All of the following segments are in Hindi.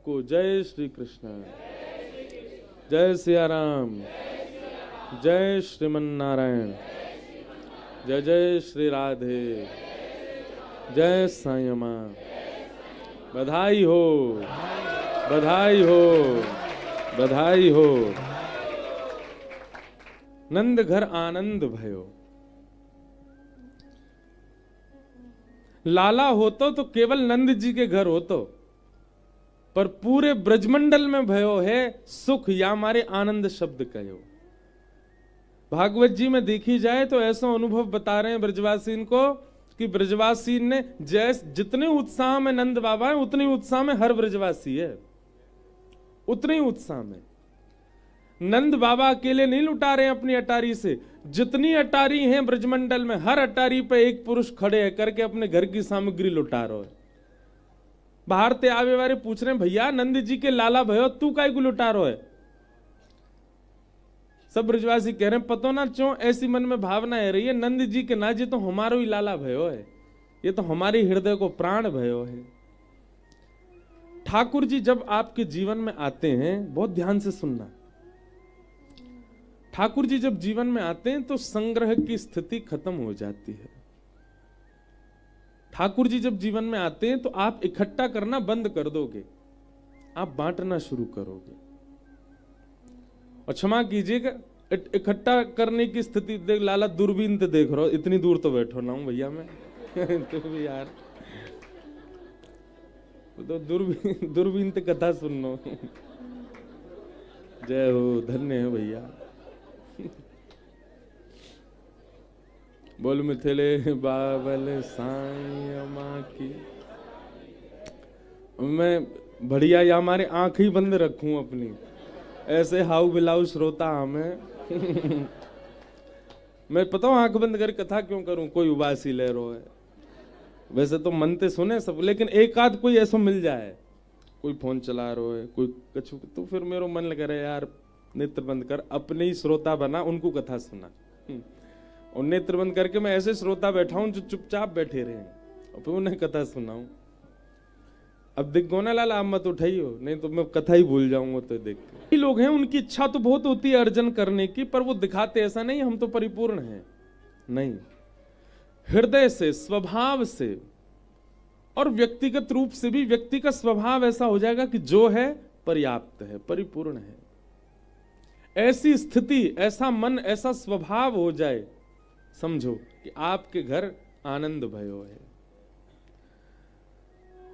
सबको। जय श्री कृष्ण, जय सिया राम, जय श्रीमन नारायण, जय जय श्री राधे, जय साईं मां। बधाई हो, बधाई हो, बधाई हो। नंद घर आनंद भयो। लाला होतो तो केवल नंद जी के घर होतो, पर पूरे ब्रजमंडल में भयो है सुख, या हमारे आनंद शब्द कहो। भागवत जी में देखी जाए तो ऐसा अनुभव बता रहे हैं ब्रजवासीन को कि ब्रजवासीन ने जैसे जितने उत्साह में नंद बाबा है उतने उत्साह में हर ब्रजवासी है, उतने ही उत्साह में। नंद बाबा अकेले नहीं लुटा रहे हैं अपनी अटारी से, जितनी अटारी हैं ब्रजमंडल में हर अटारी पे एक पुरुष खड़े है करके अपने घर की सामग्री लुटा रहे है। बाहर ते आवे वाले पूछ रहे हैं भैया नंद जी के लाला भयो तू काय को लुटा रहे है। सब ब्रजवासी कह रहे हैं पतो ना क्यों ऐसी मन में भावना है रही है, नंद जी के ना जी तो हमारो ही लाला भयो है, ये तो हमारे हृदय को प्राण भयो है। ठाकुर जी जब आपके जीवन में आते हैं, बहुत ध्यान से सुनना, ठाकुर जी जब जीवन में आते हैं तो संग्रह की स्थिति खत्म हो जाती है। ठाकुर जी जब जीवन में आते हैं तो आप इकट्ठा करना बंद कर दोगे, आप बांटना शुरू करोगे। और क्षमा कीजिएगा इकट्ठा करने की स्थिति देख, लाला दूरबीन तो देख रहा हो, इतनी दूर तो बैठो ना हूं भैया मैं तो भी यार तो दूरबीन तो कथा सुन लो। जय हो, धन्य है भैया। बोल मिथिले बाबल साईं मां की। मैं बढ़िया या हमारे आंख ही बंद रखूं अपनी, ऐसे हाउ बिलाउ श्रोता हमें मैं पता हूं आंख बंद कर कथा क्यों करूं, कोई उबासी ले रो है। वैसे तो मनते सुने सब, लेकिन एक आध कोई ऐसा मिल जाए, कोई फोन चला रो है, कोई कछु, तो फिर मेरा मन लग रहा है यार नेत्र बंद कर, अपने ही श्रोता बना, उनको कथा सुना। और नेत्र बंद करके मैं ऐसे श्रोता बैठा हूं जो चुपचाप बैठे रहे और फिर उन्हें कथा सुनाऊं। अब देख गोना लाल आप मत उठाइयो, नहीं तो मैं कथा ही भूल जाऊंगा। तो देख के लोग हैं उनकी इच्छा तो बहुत होती है अर्जन करने की, पर वो दिखाते ऐसा नहीं हम तो परिपूर्ण हैं, नहीं। हृदय से, स्वभाव से और व्यक्तिगत रूप से भी व्यक्ति का स्वभाव ऐसा हो जाएगा कि जो है पर्याप्त है, परिपूर्ण है। ऐसी स्थिति, ऐसा मन, ऐसा स्वभाव हो जाए, समझो कि आपके घर आनंद भयो है।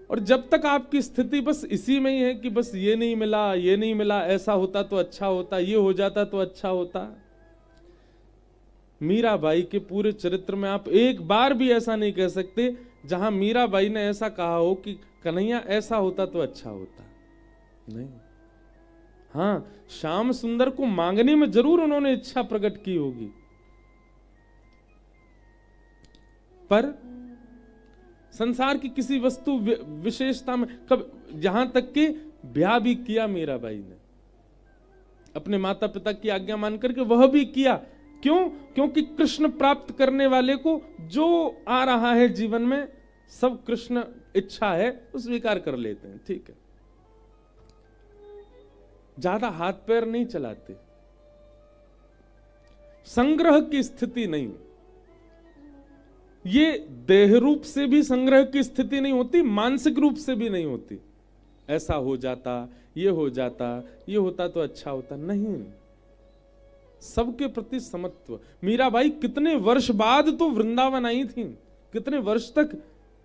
और जब तक आपकी स्थिति बस इसी में ही है कि बस ये नहीं मिला, ये नहीं मिला, ऐसा होता तो अच्छा होता, ये हो जाता तो अच्छा होता। मीराबाई के पूरे चरित्र में आप एक बार भी ऐसा नहीं कह सकते जहां मीराबाई ने ऐसा कहा हो कि कन्हैया ऐसा होता तो अच्छा होता, नहीं। हाँ, श्याम सुंदर को मांगने में जरूर उन्होंने इच्छा प्रकट की होगी, पर संसार की किसी वस्तु विशेषता में कब, जहां तक कि ब्याह भी किया मीराबाई ने अपने माता पिता की आज्ञा मान करके, वह भी किया। क्यों? क्योंकि कृष्ण प्राप्त करने वाले को जो आ रहा है जीवन में सब कृष्ण इच्छा है तो स्वीकार कर लेते हैं, ठीक है। ज्यादा हाथ पैर नहीं चलाते, संग्रह की स्थिति नहीं। ये देह रूप से भी संग्रह की स्थिति नहीं होती, मानसिक रूप से भी नहीं होती। ऐसा हो जाता, ये हो जाता, ये होता तो अच्छा होता, नहीं। सबके प्रति समत्व। मीराबाई कितने वर्ष बाद तो वृंदावन आई थी, कितने वर्ष तक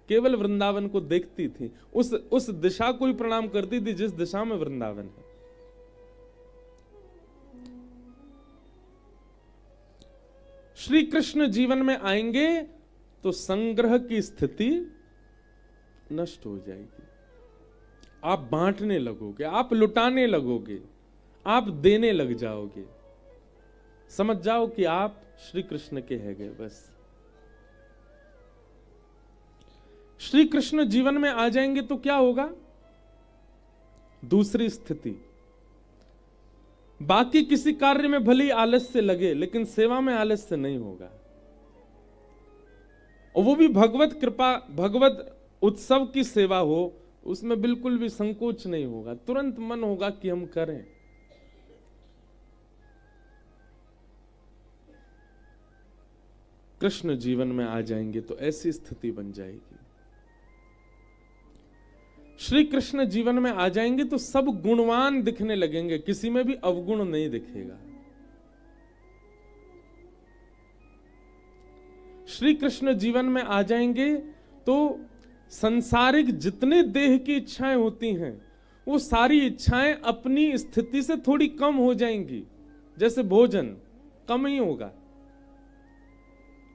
केवल वृंदावन को देखती थी, उस दिशा को ही प्रणाम करती थी जिस दिशा में वृंदावन है। श्री कृष्ण जीवन में आएंगे तो संग्रह की स्थिति नष्ट हो जाएगी। आप बांटने लगोगे, आप लुटाने लगोगे, आप देने लग जाओगे। समझ जाओ कि आप श्री कृष्ण के हैं गए बस। श्री कृष्ण जीवन में आ जाएंगे तो क्या होगा? दूसरी स्थिति, बाकी किसी कार्य में भले आलस्य लगे लेकिन सेवा में आलस्य नहीं होगा। और वो भी भगवत कृपा, भगवत उत्सव की सेवा हो, उसमें बिल्कुल भी संकोच नहीं होगा, तुरंत मन होगा कि हम करें। कृष्ण जीवन में आ जाएंगे तो ऐसी स्थिति बन जाएगी। श्री कृष्ण जीवन में आ जाएंगे तो सब गुणवान दिखने लगेंगे, किसी में भी अवगुण नहीं दिखेगा। श्री कृष्ण जीवन में आ जाएंगे तो संसारिक जितने देह की इच्छाएं होती हैं वो सारी इच्छाएं अपनी स्थिति से थोड़ी कम हो जाएंगी। जैसे भोजन कम ही होगा,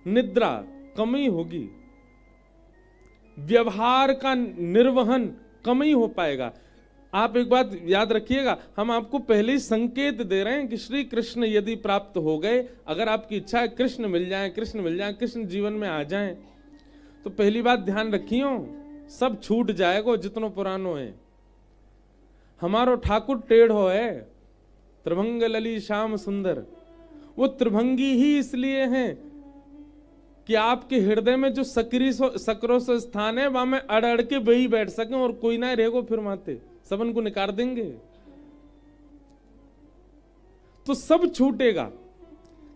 निद्रा कम ही होगी, व्यवहार का निर्वहन कम ही हो पाएगा। आप एक बात याद रखिएगा, हम आपको पहले ही संकेत दे रहे हैं कि श्री कृष्ण यदि प्राप्त हो गए, अगर आपकी इच्छा है कृष्ण मिल जाए, कृष्ण मिल जाए, कृष्ण जीवन में आ जाएं, तो पहली बात ध्यान रखियो, सब छूट जाएगा जितनो पुरानो है। हमारो ठाकुर टेढ़ो है, त्रिभंग लली श्याम सुंदर। वो त्रिभंगी ही इसलिए हैं कि आपके हृदय में जो सक्रोश स्थान है वहां में अड़ अड़ के वही बैठ सके और कोई ना रहेगो, फिर माते सबन को निकाल देंगे, तो सब छूटेगा।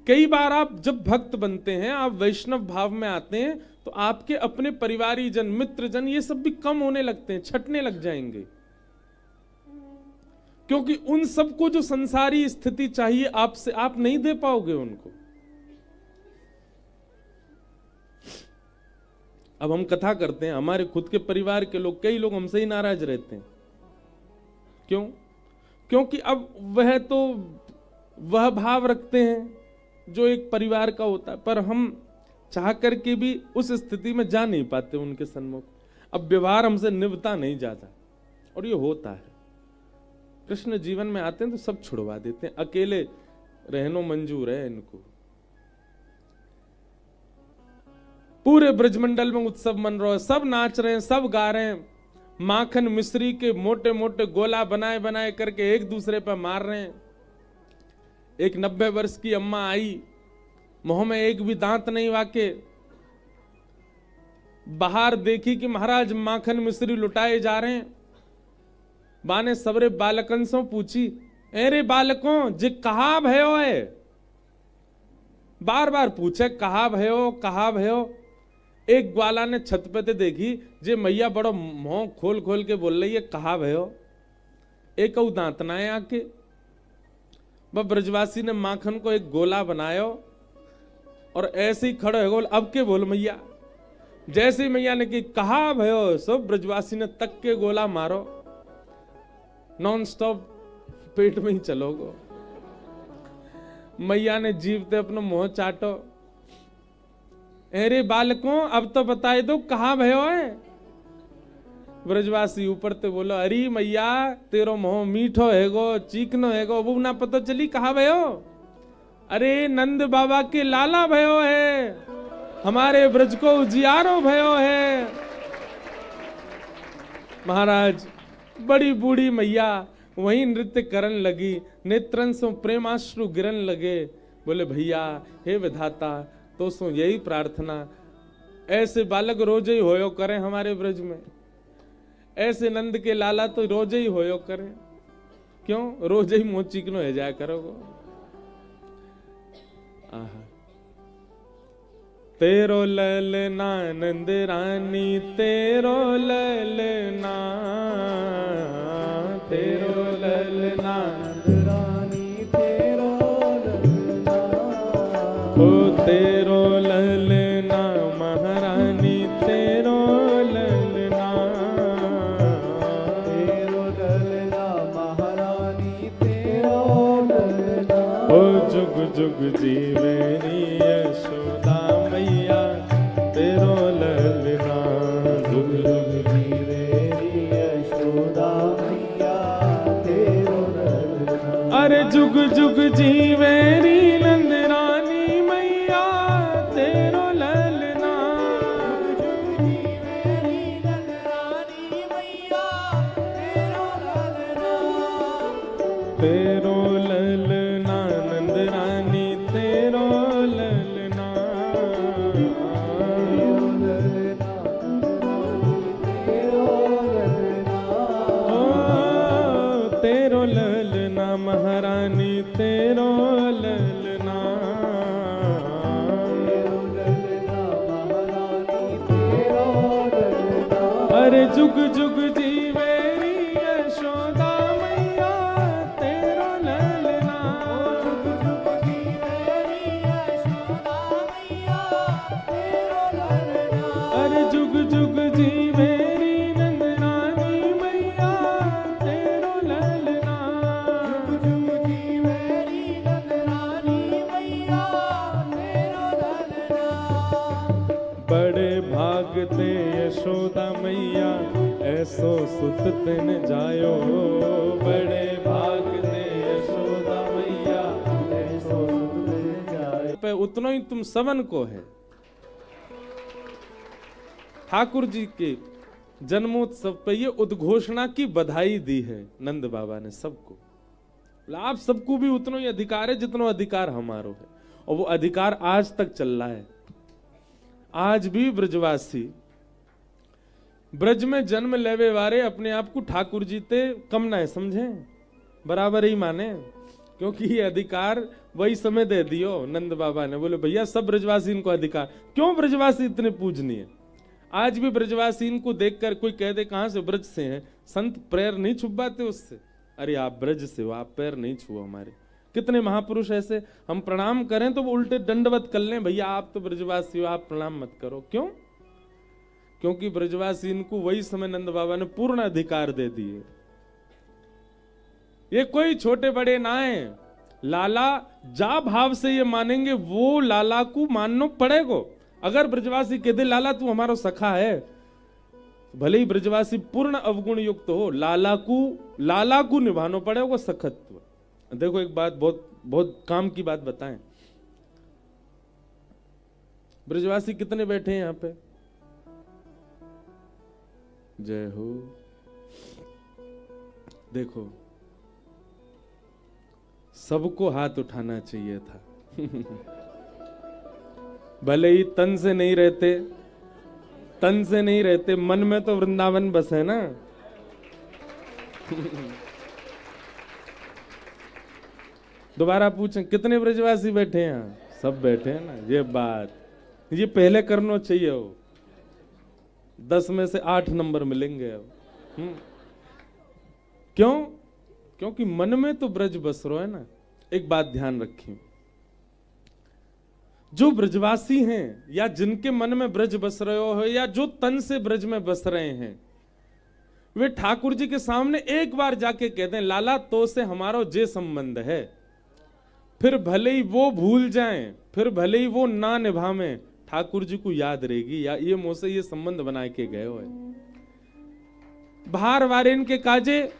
कई बार आप जब भक्त बनते हैं, आप वैष्णव भाव में आते हैं, तो आपके अपने परिवारी जन, मित्र जन, ये सब भी कम होने लगते हैं, छटने लग जाएंगे, क्योंकि उन सबको जो संसारी स्थिति चाहिए आपसे, आप नहीं दे पाओगे उनको। अब हम कथा करते हैं, हमारे खुद के परिवार के लोग, कई लोग हमसे ही नाराज रहते हैं। क्यों? क्योंकि अब वह भाव रखते हैं जो एक परिवार का होता है, पर हम चाह करके भी उस स्थिति में जा नहीं पाते उनके सन्मुख। अब व्यवहार हमसे निभता नहीं जाता, और ये होता है। कृष्ण जीवन में आते हैं तो सब छुड़वा देते हैं, अकेले रहनो मंजूर है इनको। पूरे ब्रजमंडल में उत्सव मन रहा है, सब नाच रहे हैं, सब गा रहे हैं, माखन मिश्री के मोटे मोटे गोला बनाए बनाए करके एक दूसरे पर मार रहे हैं। एक 90 वर्ष की अम्मा आई, मुंह में एक भी दांत नहीं वाके, बाहर देखी कि महाराज माखन मिश्री लुटाए जा रहे हैं। बाने सबरे बालकन से पूछी, अरे बालकों जे कहा भयो है? बार बार पूछे कहा भयो, कहा भयो। एक ग्वाला ने छत पे देखी, जे मैया बड़ो मुंह खोल खोल के बोल रही है कहा भयो। एक दांत ना है आके। वह ब्रजवासी ने माखन को एक गोला बनायो और ऐसे ही खड़े हो गए, अब के बोल मैया। जैसे ही मैया ने कि कहा भयो, सब ब्रजवासी ने तक के गोला मारो, नॉन स्टॉप पेट में ही चलोगो। मैया ने जीवते अपना मुंह चाटो, अरे बालकों अब तो बताए दो कहा भयो है। ब्रजवासी ऊपर ते बोलो, अरे मैया तेरो मुंह मीठो हैगो, चीकनो हैगो, वो ना पता चली कहा भयो। अरे नंद बाबा के लाला भयो है, हमारे ब्रज को उजियारो भयो है। महाराज बड़ी बूढ़ी मैया वहीं नृत्य करन लगी, नेत्रन से प्रेमाश्रु गिरन लगे। बोले भैया हे विधाता, तो सो यही प्रार्थना, ऐसे बालक रोज ही होयो करें हमारे ब्रज में, ऐसे नंद के लाला तो रोज ही होयो करें। क्यों? रोज ही मुंह चिकनो है जाया करोगो। आहा, तेरो ललना नंद रानी, तेरो ललना, तेरो ललना नंद रानी, तेरो ललना, ओ तेरो ललना महारानी, तेरो ललना, तेरो ललना महारानी, तेरो ललना, ओ जुग जुग जीवेनी यशोदा मैया, तेरो ललना, जुग जुग जीवेनी यशोदा मैया, तेरो ललना। अरे जुग जुग जीवेनी नंद रानी मैया, तेरो ललना, जुग जुग जीवेनी नंद रानी मैया, तेरो ललना, तेरो ललना नंद रानी, तेरो ललना, तेरो ललना, तेरो ललना, ललना महारानी तेरो ललना, अरे जुग जुग जीवे यशोदा मैया तेरो ललना, अरे जुग जुग जीवे नंदरानी मैया तेरो ललना, बड़े भाग ते यशोदा मैया ऐसो सुत तिन जायो, बड़े भाग ते यशोदा मैया ऐसो सुत तिन जायो, पे उतना ही तुम सबन को है। ठाकुर जी के जन्मोत्सव पे ये उद्घोषणा की बधाई दी है नंद बाबा ने सबको। आप सबको भी उतना ही अधिकार है जितना अधिकार हमारो है, और वो अधिकार आज तक चल रहा है। आज भी ब्रजवासी ब्रज में जन्म लेवे वारे अपने आप को ठाकुर जी ते कम ना है समझे, बराबर ही माने, क्योंकि ये अधिकार वही समय दे दियो नंद बाबा ने। बोले भैया सब ब्रजवासी इनको अधिकार, क्यों ब्रजवासी इतने पूजनीय। आज भी ब्रजवासी इनको देखकर कोई कह दे कहां से, ब्रज से हैं, संत पैर नहीं छुपाते उससे, अरे आप ब्रज से हो, आप पैर नहीं छुओ हमारे। कितने महापुरुष ऐसे, हम प्रणाम करें तो वो उल्टे दंडवत कर लें, भैया आप तो ब्रजवासी हो, आप प्रणाम मत करो। क्यों? क्योंकि ब्रजवासी इनको वही समय नंद बाबा ने पूर्ण अधिकार दे दिए। ये कोई छोटे बड़े ना है, लाला जा भाव से ये मानेंगे वो लाला को मानना पड़ेगा। अगर ब्रजवासी कह दे लाला तू हमारा सखा है, भले ही ब्रजवासी पूर्ण अवगुण युक्त हो, लाला को निभाना पड़ेगा सखत्व। देखो एक बात बहुत बहुत काम की बात बताएं, ब्रजवासी कितने बैठे हैं यहां पे? जय हो। देखो सबको हाथ उठाना चाहिए था भले ही तन से नहीं रहते, मन में तो वृंदावन बस है ना दोबारा पूछें कितने ब्रजवासी बैठे हैं यहाँ? सब बैठे हैं ना। ये बात ये पहले करना चाहिए हो, 10 में से 8 नंबर मिलेंगे अब। क्यों? क्योंकि मन में तो ब्रज बस रहा है ना। एक बात ध्यान रखिए, जो ब्रजवासी हैं या जिनके मन में ब्रज बस रहे हो या जो तन से ब्रज में बस रहे हैं, वे ठाकुर जी के सामने एक बार जाके कहते हैं लाला तो से हमारा जे संबंध है, फिर भले ही वो भूल जाएं, फिर भले ही वो ना निभावें, ठाकुर जी को याद रहेगी या ये मुंह से ये संबंध बना के गए हो। बाहर वारेन के काजे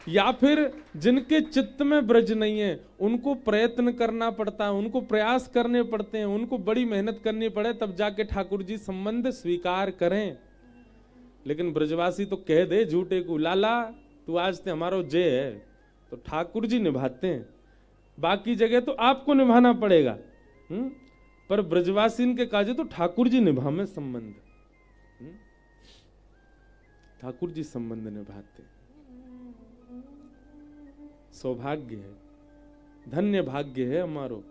या फिर जिनके चित्त में ब्रज नहीं है उनको प्रयत्न करना पड़ता है, उनको प्रयास करने पड़ते हैं, उनको बड़ी मेहनत करनी पड़े तब जाके ठाकुर जी संबंध स्वीकार करें। लेकिन ब्रजवासी तो कह दे झूठे को लाला तू आज ते हमारो जे है, तो ठाकुर जी निभाते हैं, बाकी जगह तो आपको निभाना पड़ेगा। पर ब्रजवासी इनके काजे तो ठाकुर जी निभावे संबंध, ठाकुर जी संबंध निभाते। सौभाग्य है, धन्य भाग्य है हमारो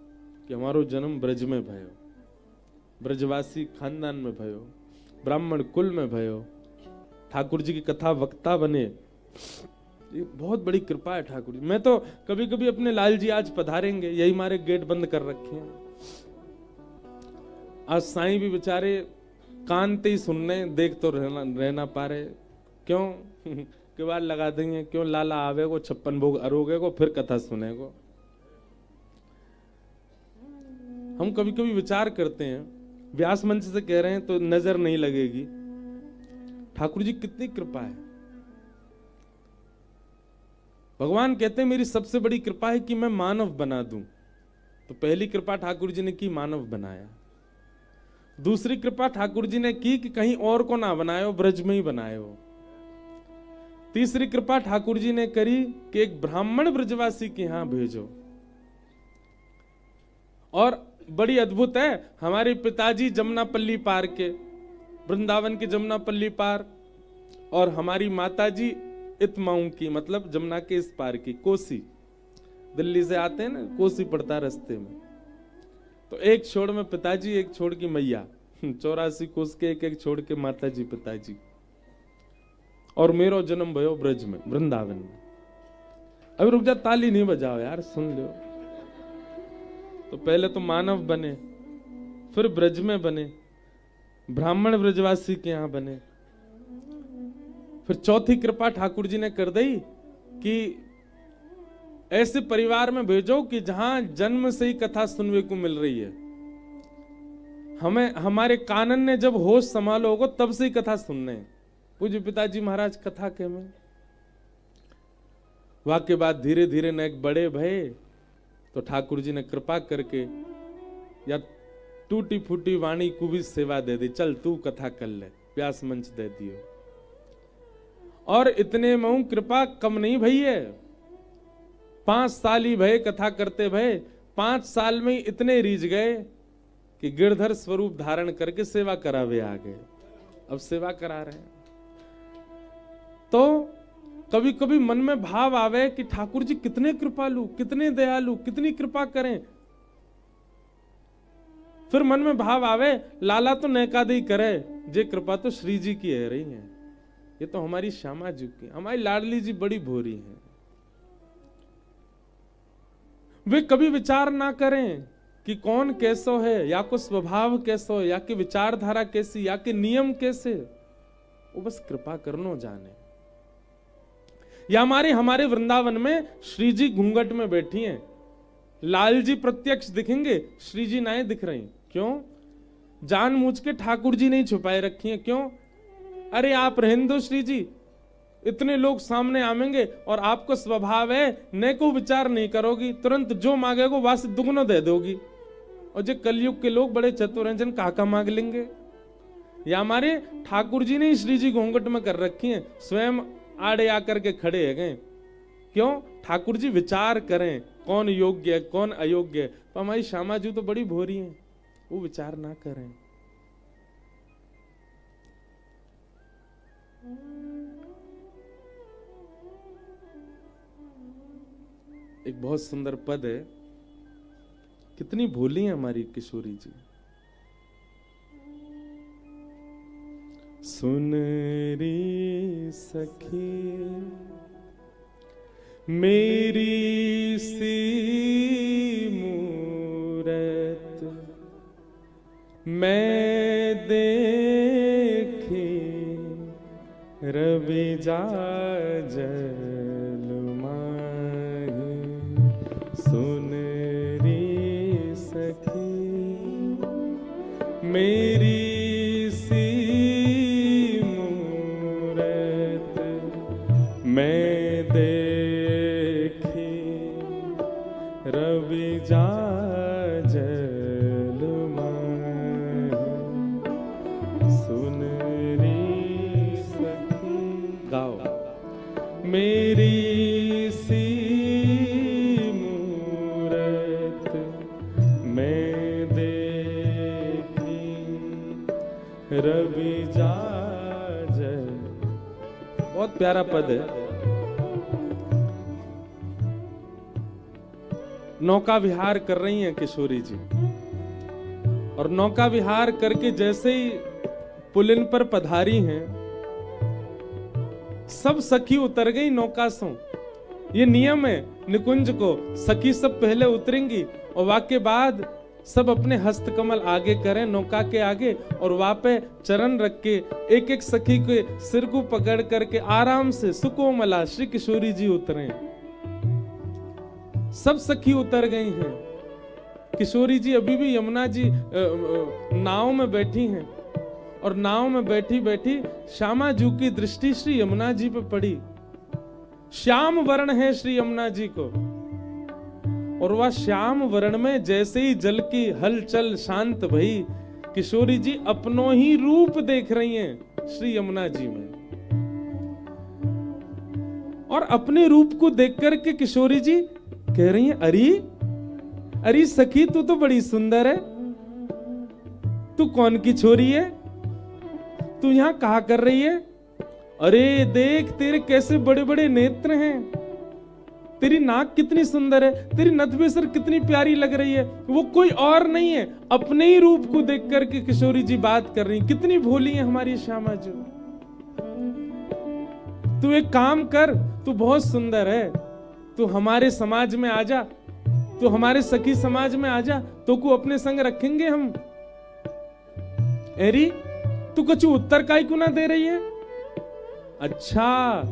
कि हमारो जन्म ब्रज में भयो, ब्रजवासी खानदान में भयो, ब्राह्मण कुल में भयो, ठाकुर जी की कथा वक्ता बने। ये बहुत बड़ी कृपा है ठाकुर जी। मैं तो कभी कभी अपने लाल जी आज पधारेंगे, यही हमारे गेट बंद कर रखे हैं। आज साईं भी बेचारे कान ते ही सुनने, देख तो रहना पा रहे। क्यों? किवाड़ लगा देंगे, क्यों लाला आवे को 56 भोग अरोगे को फिर कथा सुनेगो। हम कभी कभी विचार करते हैं, व्यास मंच से कह रहे हैं तो नजर नहीं लगेगी, ठाकुर जी कितनी कृपा है। भगवान कहते हैं मेरी सबसे बड़ी कृपा है कि मैं मानव बना दूं। तो पहली कृपा ठाकुर जी ने की, मानव बनाया। दूसरी कृपा ठाकुर जी ने की कि कहीं और को ना बनाए, ब्रज में ही बनाए हो। तीसरी कृपा ठाकुर जी ने करी कि एक ब्राह्मण ब्रजवासी के यहां भेजो। और बड़ी अद्भुत है, हमारे पिताजी जमुनापल्ली पार के, वृंदावन के जमुनापल्ली पार, और हमारी माताजी इतमाऊ की, मतलब जमुना के इस पार की, कोसी। दिल्ली से आते हैं ना, कोसी पड़ता है रास्ते में। तो एक छोड़ में पिताजी, एक छोड़ की मैया, 84 कोस के एक एक छोड़ के माता जी पिताजी। और मेरो जन्म भयो ब्रज में, वृंदावन में। अभी रुक जा, ताली नहीं बजाओ यार, सुन लो। तो पहले तो मानव बने, फिर ब्रज में बने, ब्राह्मण ब्रजवासी के यहां बने, फिर चौथी कृपा ठाकुर जी ने कर दी कि ऐसे परिवार में भेजो कि जहां जन्म से ही कथा सुनने को मिल रही है। हमें हमारे कानन ने जब होश संभालो होगा तब से ही कथा सुनने। पूज्य पिताजी महाराज कथा के में वाक्य बाद धीरे धीरे न एक बड़े भय, तो ठाकुर जी ने कृपा करके या टूटी फूटी वाणी को भी सेवा दे दी, चल तू कथा कर ले, व्यास मंच दे दियो। और इतने में कृपा कम नहीं भई है, 5 साल ही भय कथा करते भय, 5 साल में इतने रीझ गए कि गिरधर स्वरूप धारण करके सेवा करावे आ गए। अब सेवा करा रहे हैं। तो कभी कभी मन में भाव आवे कि ठाकुर जी कितने कृपालु, कितने दयालु, कितनी कृपा करें। फिर मन में भाव आवे लाला तो नैकादी करे, जे कृपा तो श्री जी की है रही है, ये तो हमारी श्यामा जी की, हमारी लाडली जी बड़ी भोरी है। वे कभी विचार ना करें कि कौन कैसो है, या को स्वभाव कैसो है, या कि विचारधारा कैसी, या कि नियम कैसे, वो बस कृपा करनो जाने। या हमारे वृंदावन में श्री जी घूंघट में बैठी हैं, लाल जी प्रत्यक्ष दिखेंगे, श्री जी नाए दिख रही। क्यों? जानबूझ के ठाकुर जी नहीं छुपाए रखी हैं। क्यों? अरे आप रहने दो श्री जी, इतने लोग सामने आवेंगे और आपको स्वभाव है न को विचार नहीं करोगी, तुरंत जो मांगेगो वास दुगुना दे दोगी। और जो कलयुग के लोग बड़े चतुर हैं, जन काका मांग लेंगे। या हमारे ठाकुर जी ने श्री जी घूंघट में कर रखी हैं, स्वयं आड़े आकर के खड़े है गए। क्यों? ठाकुर जी विचार करें कौन योग्य है कौन अयोग्य है। तो हमारी श्यामा जी तो बड़ी भोरी हैं, वो विचार ना करें। एक बहुत सुंदर पद है, कितनी भोली है हमारी किशोरी जी। सुन री सखी मेरी सी मूरत मैं देखी रवि जाजल माही। सुन री सखी मेरी सी मूरत मैं देखी रवि जाजल माही। सुन री सखी, गाओ। मेरी सी मूरत मैं देखी रवि जाजल। बहुत प्यारा पद है। नौका विहार कर रही हैं किशोरी जी, और नौका विहार करके जैसे ही पुलिन पर पधारी हैं, सब सखी उतर गई नौका से। ये नियम है निकुंज को, सखी सब पहले उतरेंगी और वाके बाद सब अपने हस्तकमल आगे करें नौका के आगे, और वहां पे चरण रख के एक एक सखी के सिर को पकड़ करके आराम से सुकोमला श्री किशोरी जी उतरे। सब सखी उतर गई हैं। किशोरी जी अभी भी यमुना जी नाव में बैठी हैं, और नाव में बैठी बैठी श्यामा जी की दृष्टि श्री यमुना जी पे पड़ी। श्याम वर्ण है श्री यमुना जी को, और वह श्याम वर्ण में जैसे ही जल की हलचल शांत भई, किशोरी जी अपनो ही रूप देख रही हैं श्री यमुना जी में। और अपने रूप को देख करके किशोरी जी कह रही हैं, अरे सखी तू तो बड़ी सुंदर है, तू कौन की छोरी है, तू यहां कहा कर रही है? अरे देख तेरे कैसे बड़े बड़े नेत्र हैं, तेरी नाक कितनी सुंदर है, तेरी नथबेसर कितनी प्यारी लग रही है। वो कोई और नहीं है, अपने ही रूप को देख करके किशोरी जी बात कर रही। कितनी भोली है हमारी श्यामा जी। तू एक काम कर, तू बहुत सुंदर है, तू हमारे समाज में आ जा, तू हमारे सखी समाज में आ जा, तो को अपने संग रखेंगे हम। एरी तू कुछ उत्तर काई को ना दे रही है? अच्छा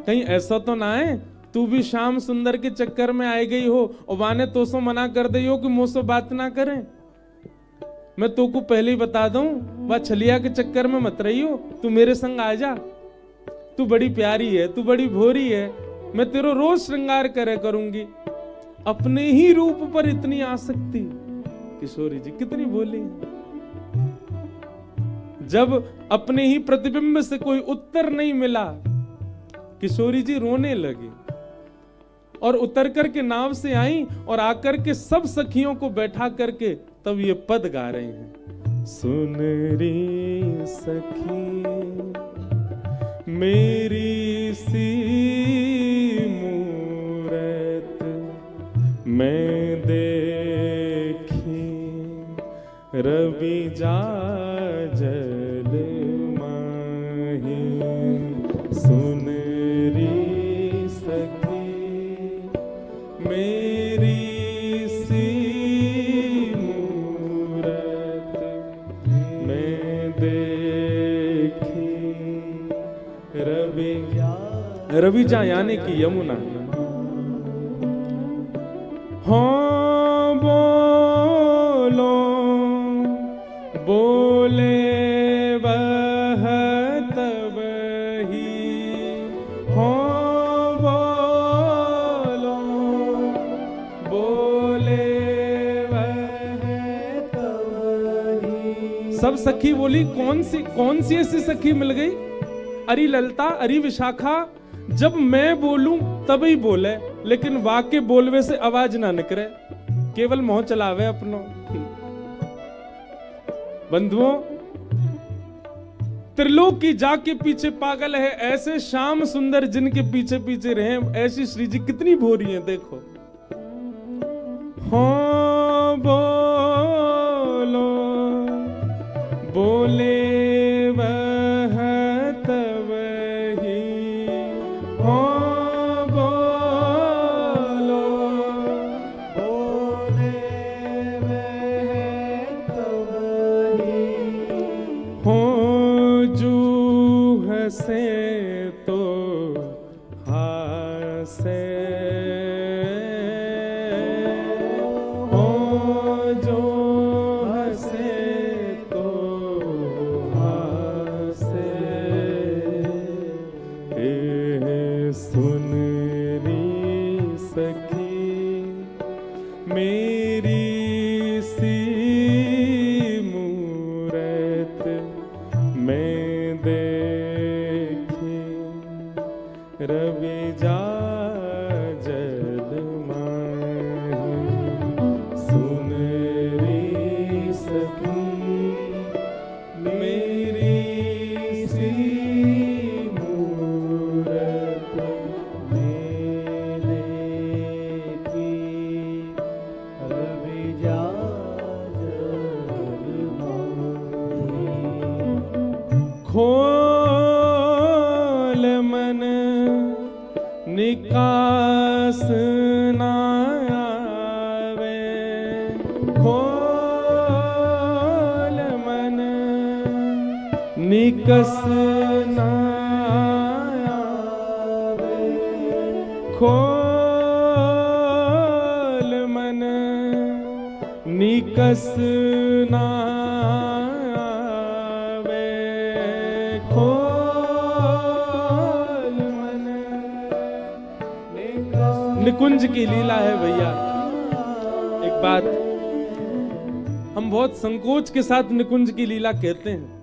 कहीं ऐसा तो ना है तू भी श्याम सुंदर के चक्कर में आ गई हो और वाने तो सो मना कर दई हो कि मुझसे बात ना करें। मैं तो को पहले ही बता दूं, वह छलिया के चक्कर में मत रही हो, तू मेरे संग आ जा। तू बड़ी प्यारी है, तू बड़ी भोरी है, मैं तेरो रोज श्रृंगार करे करूंगी। अपने ही रूप पर इतनी आसक्ति। किशोरी जी कितनी भोली है। जब अपने ही प्रतिबिंब से कोई उत्तर नहीं मिला, किशोरी जी रोने लगी और उतर करके नाव से आई और आकर के सब सखियों को बैठा करके तब ये पद गा रहे हैं। सुन री सखी मेरी सी मूरत मैं देखी रवि जाजल माही। सुन री सखी मेरी सी मूरत मैं देखी रवि जा यानी कि यमुना। हाँ बोलो बोले वह तब ही, हाँ बोलो बोले वह तब ही। सब सखी बोली कौन सी ऐसी सखी मिल गई? अरे ललता, अरे विशाखा, जब मैं बोलूं तभी बोले, लेकिन वाक्य बोलवे से आवाज ना निकले, केवल मोह चलावे अपनो। बंधुओं, त्रिलोक की जाग के पीछे पागल है, ऐसे श्याम सुंदर जिनके पीछे पीछे रहे, ऐसी श्री जी कितनी भोरी है। देखो हाँ बोलो बोले वह तब ही, हाँ बोलो बोले वह तब ही। हो जू हंसे तो हासे, मेरी सी मूरत मैं देखी रवि जाजल माही। सुन री सखी मेरी सी मूरत मैं देखी रवि जाजल माही। खोल मन निकास ना आवे, खोल मन निकस ना आवे, खोल मन निकस ना आवे, खोल मन निकुंज की लीला है भैया। एक बात, हम बहुत संकोच के साथ निकुंज की लीला कहते हैं।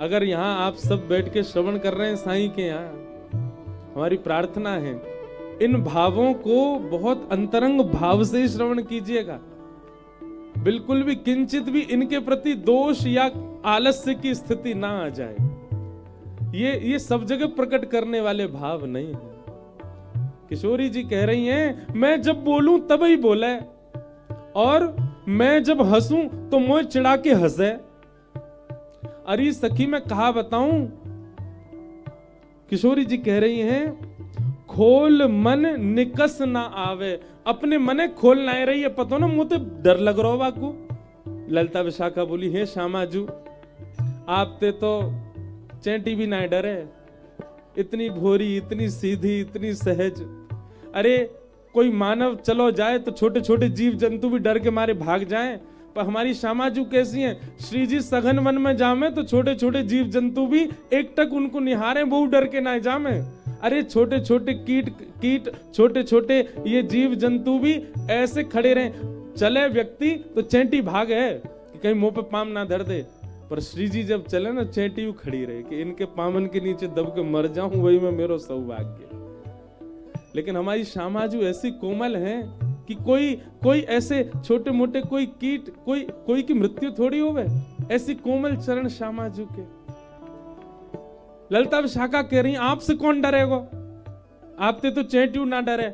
अगर यहाँ आप सब बैठ के श्रवण कर रहे हैं साईं के यहाँ, हमारी प्रार्थना है इन भावों को बहुत अंतरंग भाव से श्रवण कीजिएगा। बिल्कुल भी किंचित भी इनके प्रति दोष या आलस्य की स्थिति ना आ जाए। ये सब जगह प्रकट करने वाले भाव नहीं है। किशोरी जी कह रही हैं, मैं जब बोलूं तब ही बोले, और मैं जब हंसूं तो मुझे चिढ़ा के हंसे। अरे सखी मैं कहा बताऊं, किशोरी जी कह रही हैं, खोल मन निकस ना आवे। अपने मने खोल ना रही है, पता ना मुझे डर लग रहा हो बाकू। ललिता विशाखा बोली, हे श्यामाजू आप ते तो चेंटी भी ना डरे, इतनी भोरी, इतनी सीधी, इतनी सहज। अरे कोई मानव चलो जाए तो छोटे छोटे जीव जंतु भी डर के मारे भाग जाएं, पर हमारी श्यामाजू कैसी हैं, श्री जी सघन वन में जामे तो छोटे छोटे जीव जंतु भी एकटक उनको निहारे, वो डर के ना जामे। अरे छोटे छोटे कीट छोटे छोटे ये जीव जंतु भी ऐसे खड़े रहे, चले व्यक्ति तो चेंटी भाग है कि कहीं मुंह पे पाम ना धर दे, पर श्री जी जब चले ना चेंटी खड़ी रहे कि इनके पामन के नीचे दब के मर जाऊं, वही में मेरो सौभाग्य। लेकिन हमारी श्यामाजू ऐसी कोमल है कि कोई ऐसे छोटे मोटे कोई कीट कोई की मृत्यु थोड़ी होवे, ऐसी कोमल चरण श्यामाजू के। ललिता विशाखा कह रही, आपसे कौन डरेगा, आपसे तो चेंटी ना डरे,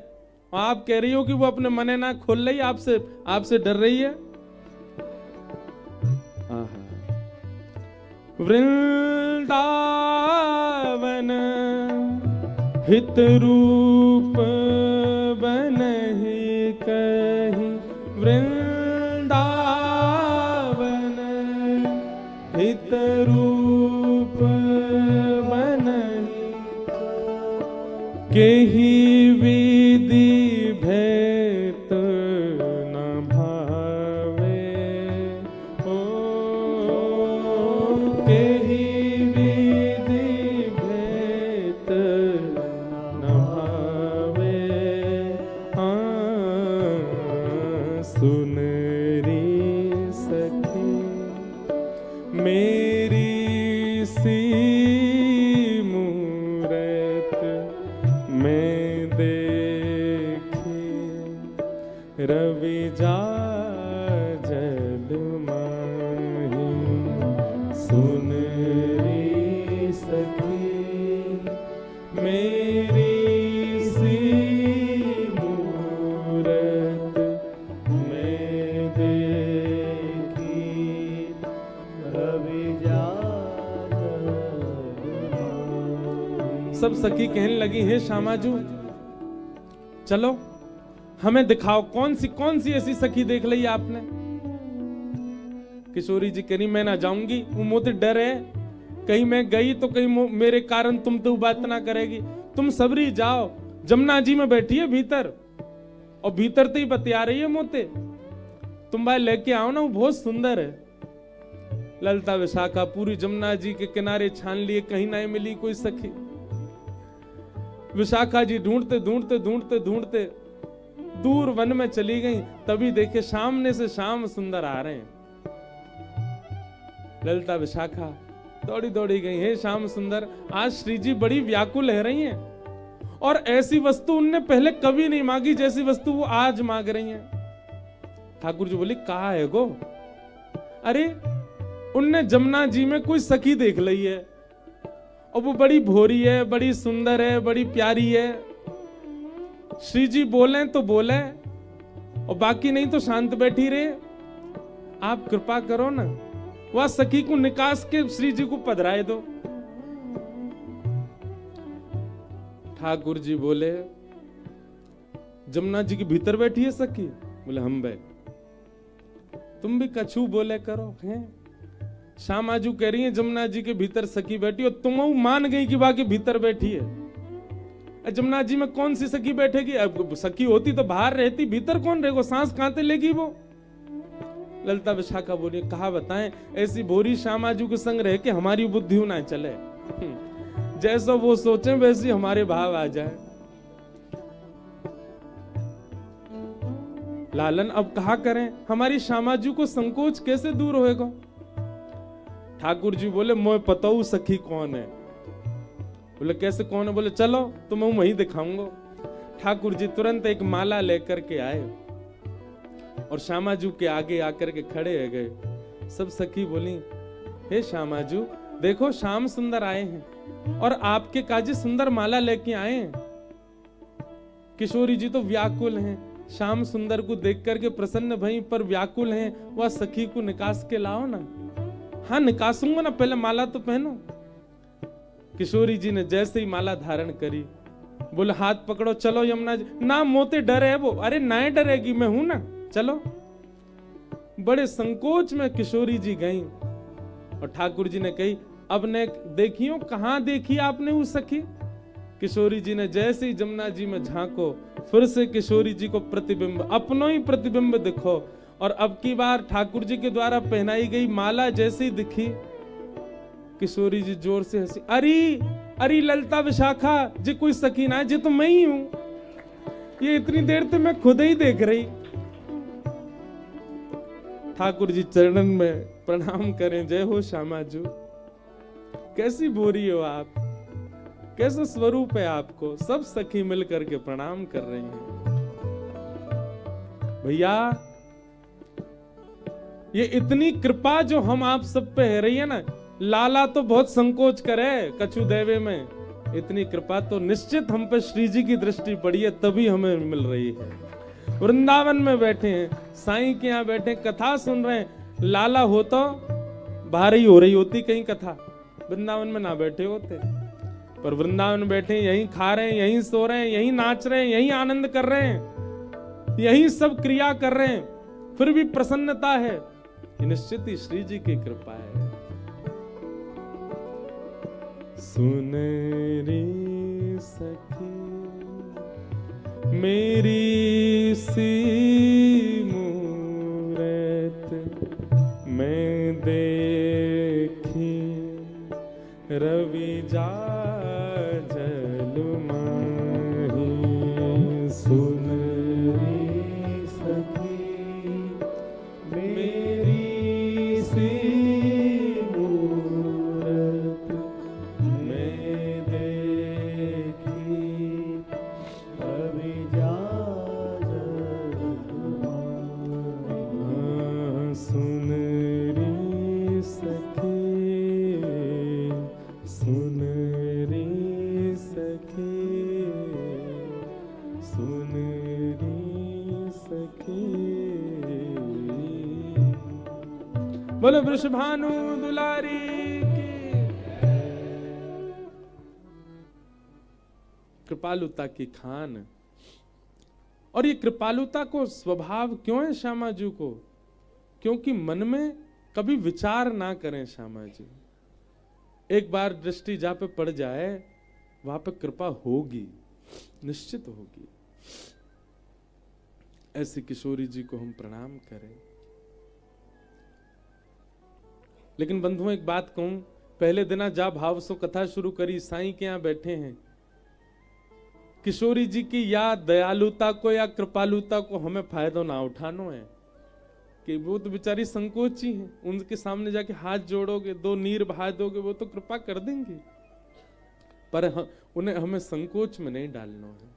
आप कह रही हो कि वो अपने मने ना खोल रही, आपसे डर रही है। वृंदावन हित रूप बनहि कहीं, वृंदावन हित रूप बनहि केहि विधि भेट न भावे, ओ केहि विधि भेट न भावे। सुन री सखी मेरी सी मूरत में देखी, रवि जा जल माही। सुन री सखी मेरी सी मूरत में देखी, रवि जा जल माही। सब सखी कहने लगी, हे श्यामाजू चलो हमें दिखाओ, कौन सी ऐसी सखी देख ली आपने। किशोरी जी कह रही, मैं ना जाऊंगी, वो मोते डर है, कहीं मैं गई तो कहीं मेरे कारण तुम तो बात ना करेगी। तुम सबरी जाओ, जमुना जी में बैठी है भीतर, और भीतर तो ही बतिया रही है मोते, तुम भाई लेके आओ ना, वो बहुत सुंदर है। ललिता विशाखा पूरी जमुना जी के किनारे छान लिए, कहीं ना मिली कोई सखी। विशाखा जी ढूंढते ढूंढते ढूंढते ढूंढते दूर वन में चली गई, तभी देखे सामने से श्याम सुंदर आ रहे हैं। ललिता विशाखा दौड़ी दौड़ी गई, हे श्याम सुंदर आज श्री जी बड़ी व्याकुल रह रही हैं, और ऐसी वस्तु उनने पहले कभी नहीं मांगी जैसी वस्तु वो आज मांग रही हैं। ठाकुर जी बोली, कहा है गो? अरे उनने जमुना जी में कोई सखी देख ली है, और वो बड़ी भोरी है, बड़ी सुंदर है, बड़ी प्यारी है। श्री जी बोले तो बोले, और बाकी नहीं तो शांत बैठी रहे। आप कृपा करो ना, वह सखी को निकास के श्री जी को पधराए दो। ठाकुर जी बोले, जमुना जी के भीतर बैठी है सखी? बोले हम बैठ। तुम भी कछू बोले करो हैं। श्यामाजू कह रही है जमुना जी के भीतर सखी बैठी, और तुम मान गई कि बाकी भीतर बैठी है। जमुना जी में कौन सी सखी बैठेगी? अब सखी होती तो बाहर रहती, भीतर कौन रहेगा? सांस कांते लेगी वो। ललिता विशाखा बोली, कहा बताएं, ऐसी भोरी श्यामाजू के संग रह के हमारी बुद्धि ना चले, जैसा वो सोचे वैसे हमारे भाव आ जाए। लालन अब कहा करें, हमारी श्यामाजू को संकोच कैसे दूर होएगा? ठाकुर जी बोले, मैं पता हूं सखी कौन है। बोले कैसे कौन है? बोले चलो तुम्हें वहीं दिखाऊंगा। ठाकुर जी तुरंत एक माला लेकर के आए और श्यामाजू के आगे आकर के खड़े हो गए। सब सखी बोली, हे श्यामाजू देखो श्याम सुंदर आए हैं। और आपके काजी सुंदर माला लेके आए। किशोरी जी तो व्याकुल हैं, श्याम सुंदर को देख करके प्रसन्न भई, पर व्याकुल हैं, वह सखी को निकास के लाओ ना। हाँ निकासूंगा ना, पहले माला तो पहनो। किशोरी जी ने जैसे ही माला धारण करी, बोले हाथ पकड़ो चलो यमुना जी। ना मोते डर है वो, अरे ना डरेगी, मैं हूं ना, चलो। बड़े संकोच में किशोरी जी गई और ठाकुर जी ने कही, अब ने देखियो, कहां देखी आपने वो सखी। किशोरी जी ने जैसे ही जमुना जी में झांको, फिर से किशोरी जी को प्रतिबिंब, अपनो ही प्रतिबिंब दिखो। और अब की बार ठाकुर जी के द्वारा पहनाई गई माला जैसे ही दिखी, किशोरी जी जोर से हंसी, अरे अरे ललता विशाखा जी कोई सखी ना, जी तो मैं ही हूं। ये इतनी देर से मैं खुद ही देख रही। ठाकुर जी चरणन में प्रणाम करें, जय हो श्यामाजू, कैसी बोरी हो आप, कैसा स्वरूप है आपको। सब सखी मिल करके प्रणाम कर रही हैं। भैया ये इतनी कृपा जो हम आप सब पे है रही है ना, लाला तो बहुत संकोच करे कछु देवे में, इतनी कृपा तो निश्चित हम पे श्री जी की दृष्टि पड़ी है, तभी हमें मिल रही है। वृंदावन में बैठे हैं, साईं के यहाँ बैठे, कथा सुन रहे हैं। लाला हो तो बाहर ही हो रही होती कहीं कथा, वृंदावन में ना बैठे होते। पर वृंदावन बैठे, यहीं खा रहे हैं, यहीं सो रहे हैं, यहीं नाच रहे हैं, यहीं आनंद कर रहे हैं, यहीं सब क्रिया कर रहे हैं, फिर भी प्रसन्नता है। निश्चित ही श्री जी की कृपा है। सुन रे सखी मेरी सी मूरत मैं देखी, रवि जा जल माही। सुन रे सखी मेरी सी मूरत मैं देखी, रवि जा जल माही। सुन रे सखी, सुन रे सखी, सुन रे सखी। बोलो वृषभानु दुलारी की। कृपालुता की खान। और ये कृपालुता को स्वभाव क्यों है श्यामा जी को? क्योंकि मन में कभी विचार ना करें श्यामा जी। एक बार दृष्टि जहां पे पड़ जाए वहां पे कृपा होगी, निश्चित होगी। ऐसी किशोरी जी को हम प्रणाम करें। लेकिन बंधुओं एक बात कहूं, पहले दिना जा भाव सो कथा शुरू करी, साईं के यहां बैठे हैं। किशोरी जी की या दयालुता को या कृपालुता को हमें फायदा ना उठानो है कि वो तो बेचारी संकोची हैं, उनके सामने जाके हाथ जोड़ोगे, दो नीर बहा दोगे, वो तो कृपा कर देंगे। पर उन्हें हमें संकोच में नहीं डालना है।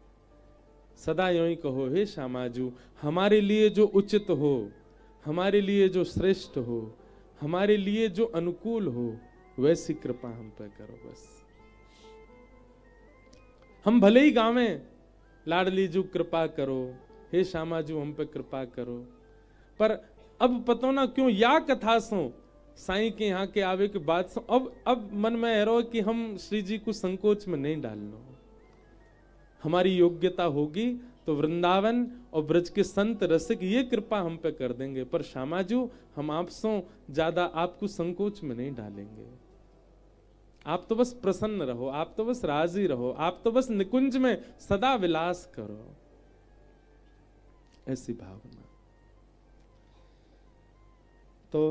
सदा यूं ही कहो, हे श्यामाजू, हमारे लिए जो उचित हो, हमारे लिए जो श्रेष्ठ हो, हमारे लिए जो अनुकूल हो, वैसी कृपा हम पे करो। बस हम भले ही गावें, लाडली जू कृपा करो, हे श्यामाजू हम पे कृपा करो, पर अब पतो ना क्यों या कथा सो साईं के यहाँ के आवे के बाद सो अब मन में एरो कि हम श्री जी को संकोच में नहीं डालना। हमारी योग्यता होगी तो वृंदावन और ब्रज के संत रसिक ये कृपा हम पे कर देंगे, पर श्यामाजू हम आपसों ज्यादा आपको संकोच में नहीं डालेंगे। आप तो बस प्रसन्न रहो, आप तो बस राजी रहो, आप तो बस निकुंज में सदा विलास करो, ऐसी भावना। तो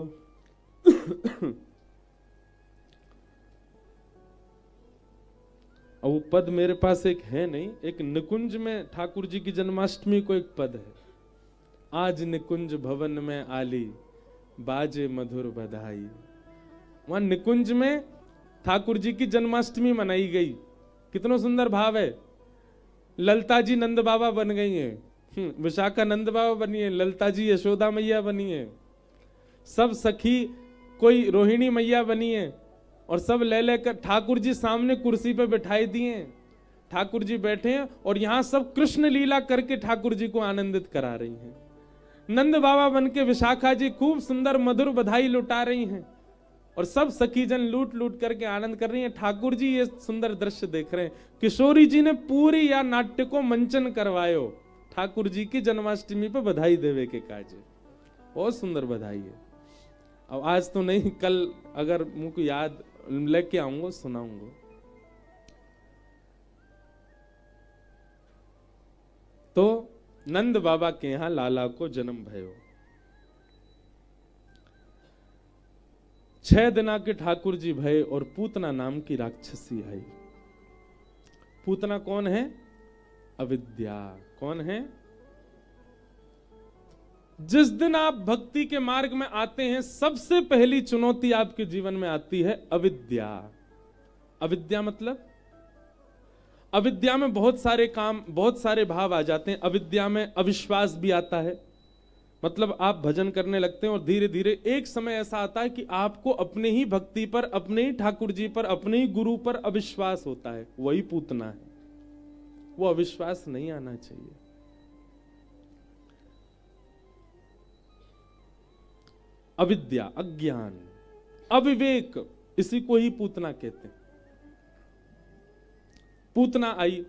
वो पद मेरे पास एक है नहीं, एक निकुंज में ठाकुर जी की जन्माष्टमी को एक पद है, आज निकुंज भवन में आली बाजे मधुर बधाई। वहां निकुंज में ठाकुर जी की जन्माष्टमी मनाई गई। कितना सुंदर भाव है। ललता जी नंद बाबा बन गई हैं, विशाखा नंद बाबा बनी है, ललता जी यशोदा मैया बनी है, सब सखी कोई रोहिणी मैया बनी है, और सब ले लेकर ठाकुर जी सामने कुर्सी पे बैठाई दिए, ठाकुर जी बैठे हैं और यहां सब कृष्ण लीला करके ठाकुर जी को आनंदित करा रही हैं। नंद बाबा बन के विशाखा जी खूब सुंदर मधुर बधाई लुटा रही हैं और सब सखीजन लूट लूट करके आनंद कर रही हैं। ठाकुर जी ये सुंदर दृश्य देख रहे हैं। किशोरी जी ने पूरी या नाट्य को मंचन करवायो ठाकुर जी की जन्माष्टमी पे बधाई देवे के काजे। बहुत सुंदर बधाई है। अब आज तो नहीं, कल अगर मुझको याद लेके आऊंगा सुनाऊंगा। तो नंद बाबा के यहां लाला को जन्म भयो। 6 दिना के ठाकुर जी भय और पूतना नाम की राक्षसी आई। पूतना कौन है? अविद्या। कौन है? जिस दिन आप भक्ति के मार्ग में आते हैं सबसे पहली चुनौती आपके जीवन में आती है अविद्या। अविद्या मतलब अविद्या में बहुत सारे काम, बहुत सारे भाव आ जाते हैं। अविद्या में अविश्वास भी आता है। मतलब आप भजन करने लगते हैं और धीरे धीरे एक समय ऐसा आता है कि आपको अपने ही भक्ति पर, अपने ही ठाकुर जी पर, अपने ही गुरु पर अविश्वास होता है। वही पूतना है। वो अविश्वास नहीं आना चाहिए। अविद्या, अज्ञान, अविवेक, इसी को ही पूतना कहते हैं। पूतना आई।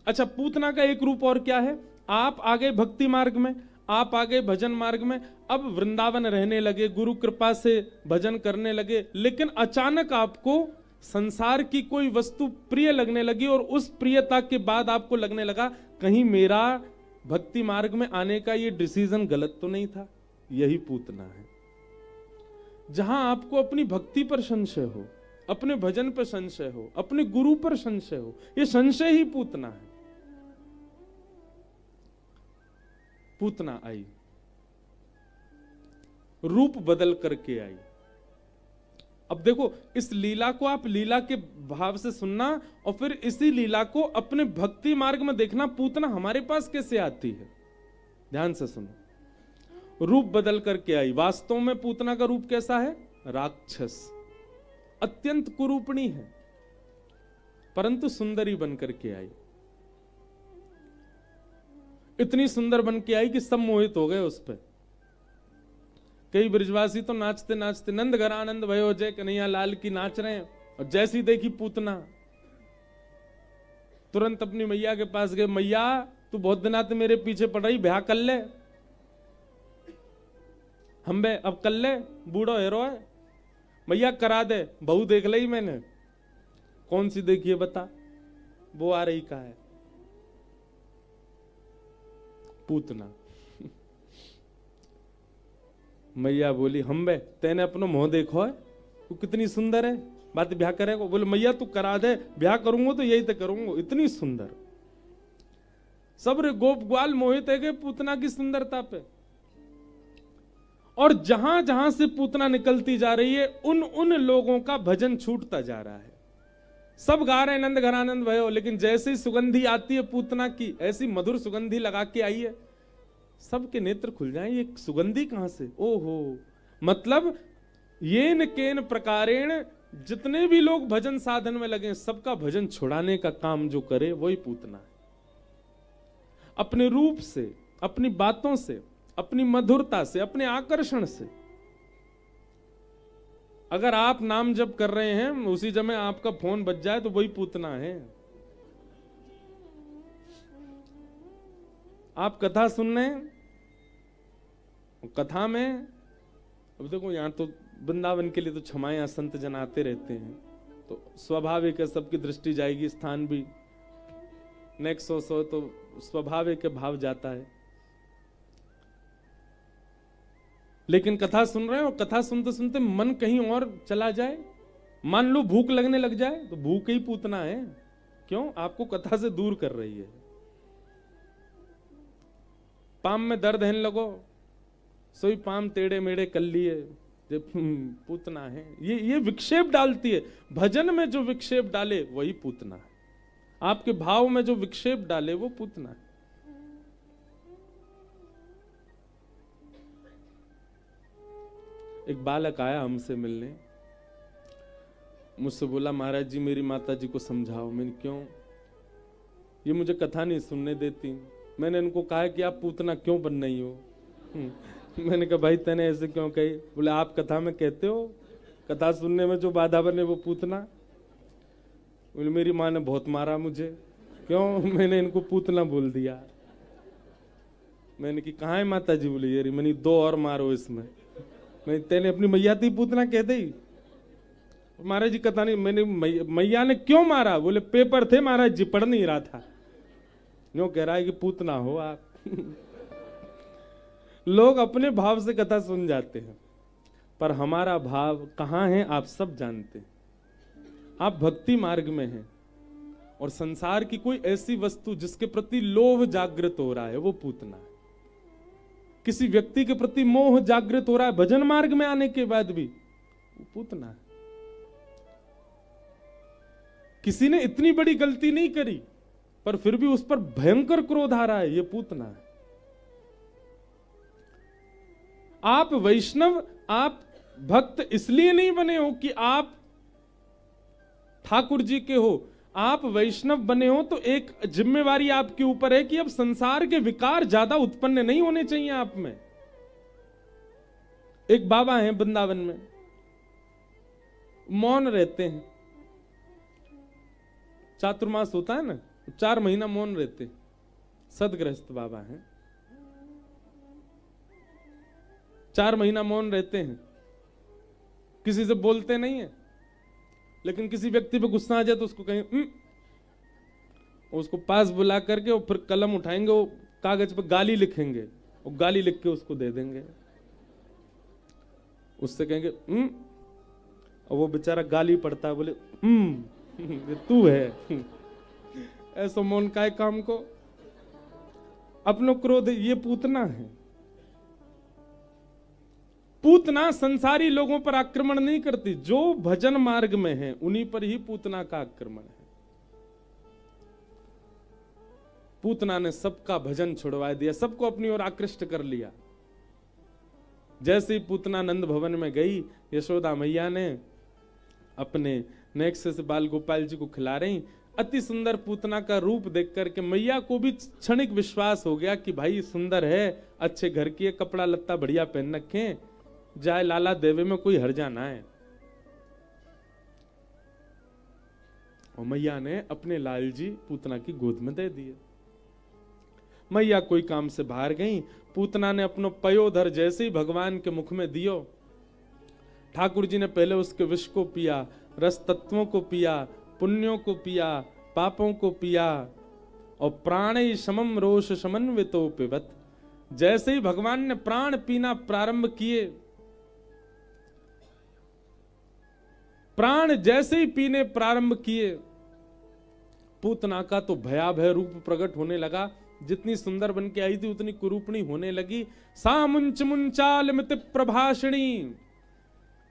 अच्छा, पूतना का एक रूप और क्या है? आप आगे भक्ति मार्ग में, आप आगे भजन मार्ग में, अब वृंदावन रहने लगे, गुरु कृपा से भजन करने लगे, लेकिन अचानक आपको संसार की कोई वस्तु प्रिय लगने लगी और उस प्रियता के बाद आपको लगने लगा कहीं मेरा भक्ति मार्ग में आने का ये डिसीजन गलत तो नहीं था। यही पूतना है। जहां आपको अपनी भक्ति पर संशय हो, अपने भजन पर संशय हो, अपने गुरु पर संशय हो, ये संशय ही पूतना है। पूतना आई, रूप बदल करके आई। अब देखो, इस लीला को आप लीला के भाव से सुनना और फिर इसी लीला को अपने भक्ति मार्ग में देखना। पूतना हमारे पास कैसे आती है, ध्यान से सुनो। रूप बदल करके आई। वास्तव में पूतना का रूप कैसा है? राक्षस, अत्यंत कुरूपणी है, परंतु सुंदरी बन करके आई। इतनी सुंदर बन के आई कि सब मोहित हो गए उस पर। कई ब्रजवासी तो नाचते नाचते नंद घर आनंद भयो जय कन्हैया लाल की नाच रहे हैं, और जैसी देखी पूतना तुरंत अपनी मैया के पास गए। मैया, तू बहुत दिनाते मेरे पीछे पड़ रही, ब्याह कर ले। हम बे अब कर ले, बूढ़ो हेरो है। मैया करा दे, बहू देख ली मैंने। कौन सी देखी है बता? वो आ रही कहा है? पूतना। मैया बोली, हम बे तेने अपनो मुंह देखो है, तू कितनी सुंदर है, बात ब्याह करेगा? बोले मैया तू करा दे, ब्याह करूंगा तो यही तो करूंगा, इतनी सुंदर। सब रे गोप ग्वाल मोहित है पूतना की सुंदरता पे। और जहां जहां से पूतना निकलती जा रही है उन उन लोगों का भजन छूटता जा रहा है। सब गा रहे हैं नंद घर आनंद भयो, लेकिन जैसे ही सुगंधी आती है पूतना की, ऐसी मधुर सुगंधी लगा के आई है, सबके नेत्र खुल जाए, ये सुगंधी कहां से? ओहो, मतलब येन केन प्रकारेण जितने भी लोग भजन साधन में लगे सबका भजन छुड़ाने का काम जो करे वही पूतना है। अपने रूप से, अपनी बातों से, अपनी मधुरता से, अपने आकर्षण से। अगर आप नाम जप कर रहे हैं, उसी समय आपका फोन बज जाए तो वही पूतना है। आप कथा सुन रहे हैं, कथा में अब देखो यहां तो वृंदावन के लिए तो क्षमाएं संत जन आते रहते हैं, तो स्वाभाविक है सबकी दृष्टि जाएगी, स्थान भी नेक्स्ट सो तो स्वाभाविक है भाव जाता है। लेकिन कथा सुन रहे हो, कथा सुनते सुनते मन कहीं और चला जाए, मान लो भूख लगने लग जाए, तो भूख ही पूतना है। क्यों? आपको कथा से दूर कर रही है। पाम में दर्द है लगो, सोई पाम टेढ़े मेढ़े कर लिए, जब पूतना है। ये विक्षेप डालती है। भजन में जो विक्षेप डाले वही पूतना है। आपके भाव में जो विक्षेप डाले वो पूतना है। एक बालक आया हमसे मिलने, मुझसे बोला महाराज जी मेरी माता जी को समझाओ। मैंने क्यों? ये मुझे कथा नहीं सुनने देती। मैंने इनको कहा कि आप पूतना क्यों बन रही हो? मैंने कहा भाई तैने ऐसे क्यों कही? बोले आप कथा में कहते हो कथा सुनने में जो बाधा बने वो पूतना। बोले मेरी माँ ने बहुत मारा मुझे। क्यों? मैंने इनको पूतना बोल दिया। मैंने कि कहाँ है माता जी? बोले ये मैंने 2 और मारो इसमें। मैं तेने अपनी मैया थी पूतना कह दी। महाराज जी कथा नहीं, मैंने मैया ने क्यों मारा? बोले पेपर थे महाराज जी, पढ़ नहीं रहा था। यूं कह रहा है कि पूतना हो आप। लोग अपने भाव से कथा सुन जाते हैं, पर हमारा भाव कहाँ है आप सब जानते हैं। आप भक्ति मार्ग में हैं और संसार की कोई ऐसी वस्तु जिसके प्रति लोभ जागृत हो रहा है वो पूतना है। किसी व्यक्ति के प्रति मोह जागृत हो रहा है भजन मार्ग में आने के बाद भी, वो पूतना है। किसी ने इतनी बड़ी गलती नहीं करी पर फिर भी उस पर भयंकर क्रोध आ रहा है, ये पूतना है। आप वैष्णव, आप भक्त इसलिए नहीं बने हो कि आप ठाकुर जी के हो। आप वैष्णव बने हो तो एक जिम्मेवारी आपके ऊपर है कि अब संसार के विकार ज्यादा उत्पन्न नहीं होने चाहिए आप में। एक बाबा हैं वृंदावन में, मौन रहते हैं। चातुर्मास होता है ना, 4 महीना मौन रहते। सदग्रस्त बाबा हैं, 4 महीना मौन रहते हैं, किसी से बोलते नहीं है। लेकिन किसी व्यक्ति पे गुस्सा आ जाए तो उसको कहें उसको पास बुला करके और फिर कलम उठाएंगे, वो कागज पे गाली लिखेंगे और गाली लिख के उसको दे देंगे। उससे कहेंगे और वो बेचारा गाली पड़ता है, बोले ये तू है। ऐसा मौन का काम को अपनो क्रोध, ये पूतना है। पूतना संसारी लोगों पर आक्रमण नहीं करती, जो भजन मार्ग में है उन्हीं पर ही पूतना का आक्रमण है। पूतना ने सबका भजन छुड़वा दिया, सबको अपनी ओर आकृष्ट कर लिया। जैसे ही पूतना नंद भवन में गई, यशोदा मैया ने अपने नेक्स्ट से बाल गोपाल जी को खिला रही। अति सुंदर पूतना का रूप देख करके मैया को भी क्षणिक विश्वास हो गया कि भाई सुंदर है, अच्छे घर की है, कपड़ा लत्ता बढ़िया पहन रखे, जाए लाला देवे में कोई हर्जा ना है। और मैया ने अपने लाल जी पूतना की गोद में दे दिए। मैया कोई काम से बाहर गई, पूतना ने अपनो पयोधर जैसे ही भगवान के मुख में दियो, ठाकुर जी ने पहले उसके विष को पिया, रस तत्वों को पिया, पुण्यों को पिया, पापों को पिया, और प्राणे समम रोष समन्वितो पिबत। जैसे ही भगवान ने प्राण पीना प्रारंभ किए, प्राण जैसे ही पीने प्रारंभ किए, पूतना का तो भयाभय रूप प्रकट होने लगा। जितनी सुंदर बन के आई थी उतनी कुरूपणी होने लगी। सा मुंच मुंचाल मित प्रभाषणी,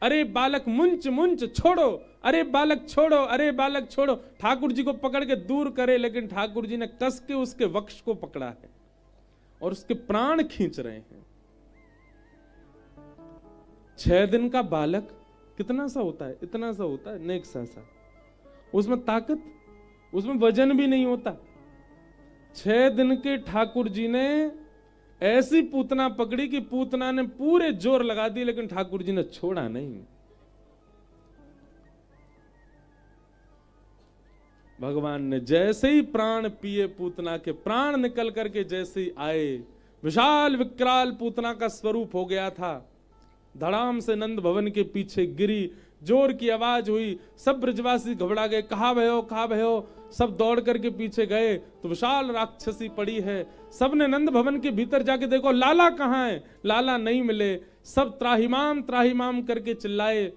अरे बालक मुंच मुंच छोड़ो, अरे बालक छोड़ो, अरे बालक छोड़ो। ठाकुर जी को पकड़ के दूर करे, लेकिन ठाकुर जी ने कस के उसके वक्ष को पकड़ा है और उसके प्राण खींच रहे हैं। 6 दिन का बालक कितना सा होता है? इतना सा होता है, नेक सा। उसमें ताकत, उसमें वजन भी नहीं होता। 6 दिन के ठाकुर जी ने ऐसी पूतना पकड़ी कि पूतना ने पूरे जोर लगा दिए, लेकिन ठाकुर जी ने छोड़ा नहीं। भगवान ने जैसे ही प्राण पिए, पूतना के प्राण निकल करके जैसे ही आए, विशाल विकराल पूतना का स्वरूप हो गया था। धड़ाम से नंद भवन के पीछे गिरी, जोर की आवाज हुई, सब ब्रजवासी घबरा गए, कहां भयो, कहां भयो। सब दौड़ करके पीछे गए तो विशाल राक्षसी पड़ी है। सबने नंद भवन के भीतर जाके देखो लाला कहां है, लाला नहीं मिले। सब त्राहिमाम त्राहिमाम करके चिल्लाए।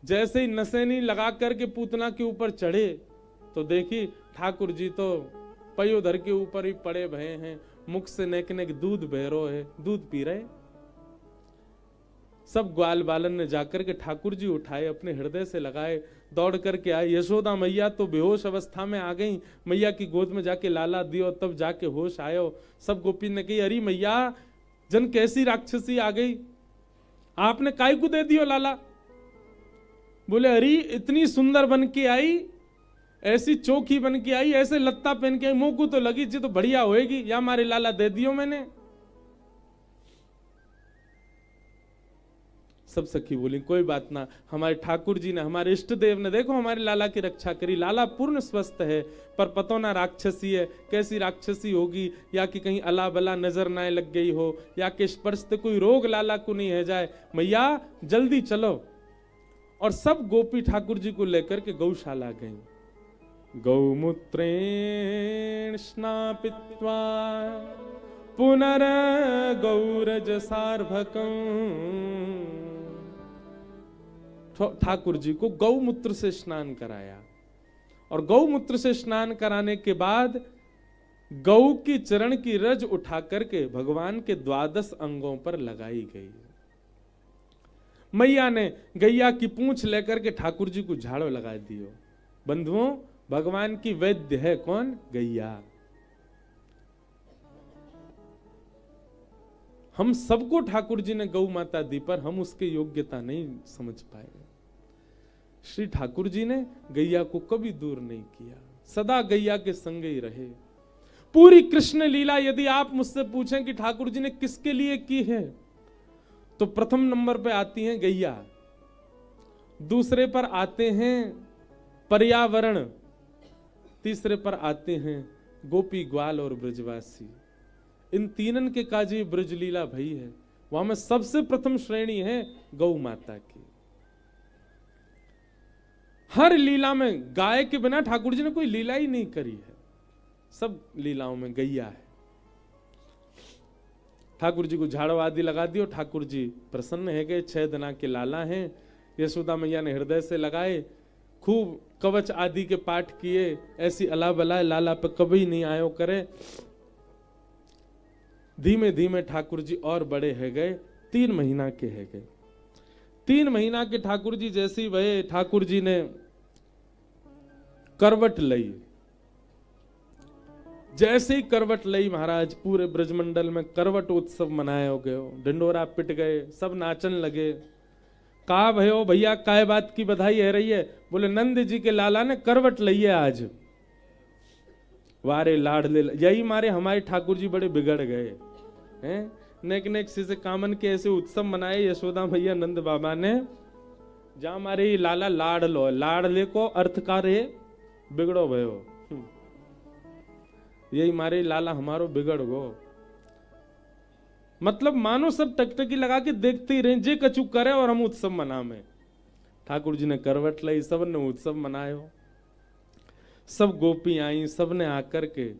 जैसे ही नसेनी लगा करके पूतना के ऊपर चढ़े तो देखी ठाकुर जी तो पयोधर के ऊपर ही पड़े भये हैं, मुख से नेक नेक दूध बह रहा है, दूध पी रहे। सब ग्वाल बालन ने जाकर के ठाकुर जी उठाए, अपने हृदय से लगाए, दौड़ करके आए। यशोदा मैया तो बेहोश अवस्था में आ गई, मैया की गोद में जाके लाला दियो, तब जाके होश आयो। सब गोपी ने कही अरे मैया जन कैसी राक्षसी आ गई, आपने काय को दे दियो लाला। बोले अरे इतनी सुंदर बन के आई, ऐसी चौकी बन के आई, ऐसे लत्ता पहन के आई, मुंह को तो लगी जी तो बढ़िया होएगी, या हमारे लाला दे दियो मैंने। सब सखी बोली कोई बात ना, हमारे ठाकुर जी ने, हमारे इष्ट देव ने देखो हमारे लाला की रक्षा करी, लाला पूर्ण स्वस्थ है, पर पतो ना राक्षसी है, कैसी राक्षसी होगी, या कि कहीं अला बला नजर ना लग गई हो, या कि स्पर्श से कोई रोग लाला को नहीं है जाए, मैया जल्दी चलो। और सब गोपी ठाकुर जी को लेकर के गौशाला गई। गौमूत्रेण स्नापित्वा पुनर गौरज सार्भकं, ठाकुर जी को गौमूत्र से स्नान कराया, और गौमूत्र से स्नान कराने के बाद गौ की चरण की रज उठा करके भगवान के 12 अंगों पर लगाई गई। मैया ने गैया की पूंछ लेकर के ठाकुर जी को झाड़ू लगा दियो। बंधुओं, भगवान की वैद्य है कौन? गैया। हम सबको ठाकुर जी ने गौ माता दी, पर हम उसके योग्यता नहीं समझ पाए। श्री ठाकुर जी ने गैया को कभी दूर नहीं किया, सदा गैया के संग ही रहे। पूरी कृष्ण लीला यदि आप मुझसे पूछें कि ठाकुर जी ने किसके लिए की है, तो प्रथम नंबर पे आती हैं गैया, दूसरे पर आते हैं पर्यावरण, तीसरे पर आते हैं गोपी ग्वाल और ब्रजवासी। इन तीनन के काजी ब्रजलीला भई है, वहां में सबसे प्रथम श्रेणी है गौ माता की। हर लीला में गाय के बिना ठाकुर जी ने कोई लीला ही नहीं करी है, सब लीलाओं में गैया है। ठाकुर जी को झाड़ू आदि लगा दियो, ठाकुर जी प्रसन्न है गए। 6 दिना के लाला हैं, यशोदा मैया ने हृदय से लगाए, खूब कवच आदि के पाठ किए, ऐसी अला बला लाला पे कभी नहीं आयो करे। धीमे धीमे ठाकुर जी और बड़े है गए, 3 महीना के है गए। 3 महीना के ठाकुर जी जैसे ही भये, ठाकुर जी ने करवट लई। जैसे ही करवट लई महाराज, पूरे ब्रजमंडल में करवट उत्सव मनाया हो गयो, ढिंडोरा पिट गए, सब नाचन लगे। कहा भयो भैया काय बात की बधाई है रही है? बोले नंद जी के लाला ने करवट लई है आज। वारे लाडले, यही मारे हमारे ठाकुर जी बड़े बिगड़ गए हैं। नेक नेक से कामन के ऐसे उत्सव मनाए यशोदा भैया नंद बाबा ने, जहां मारे लाला लाड लो, लाडले को अर्थ कार्य बिगड़ो भयो, यही मारे लाला हमारो बिगड़ गो। मतलब मानो सब टकटकी लगा के देखते ही रहे, जे कछु करे और हम उत्सव मना में। ठाकुर जी ने करवट लाई, सब ने उत्सव मनायो। सब गोपी आई, सब ने आकर के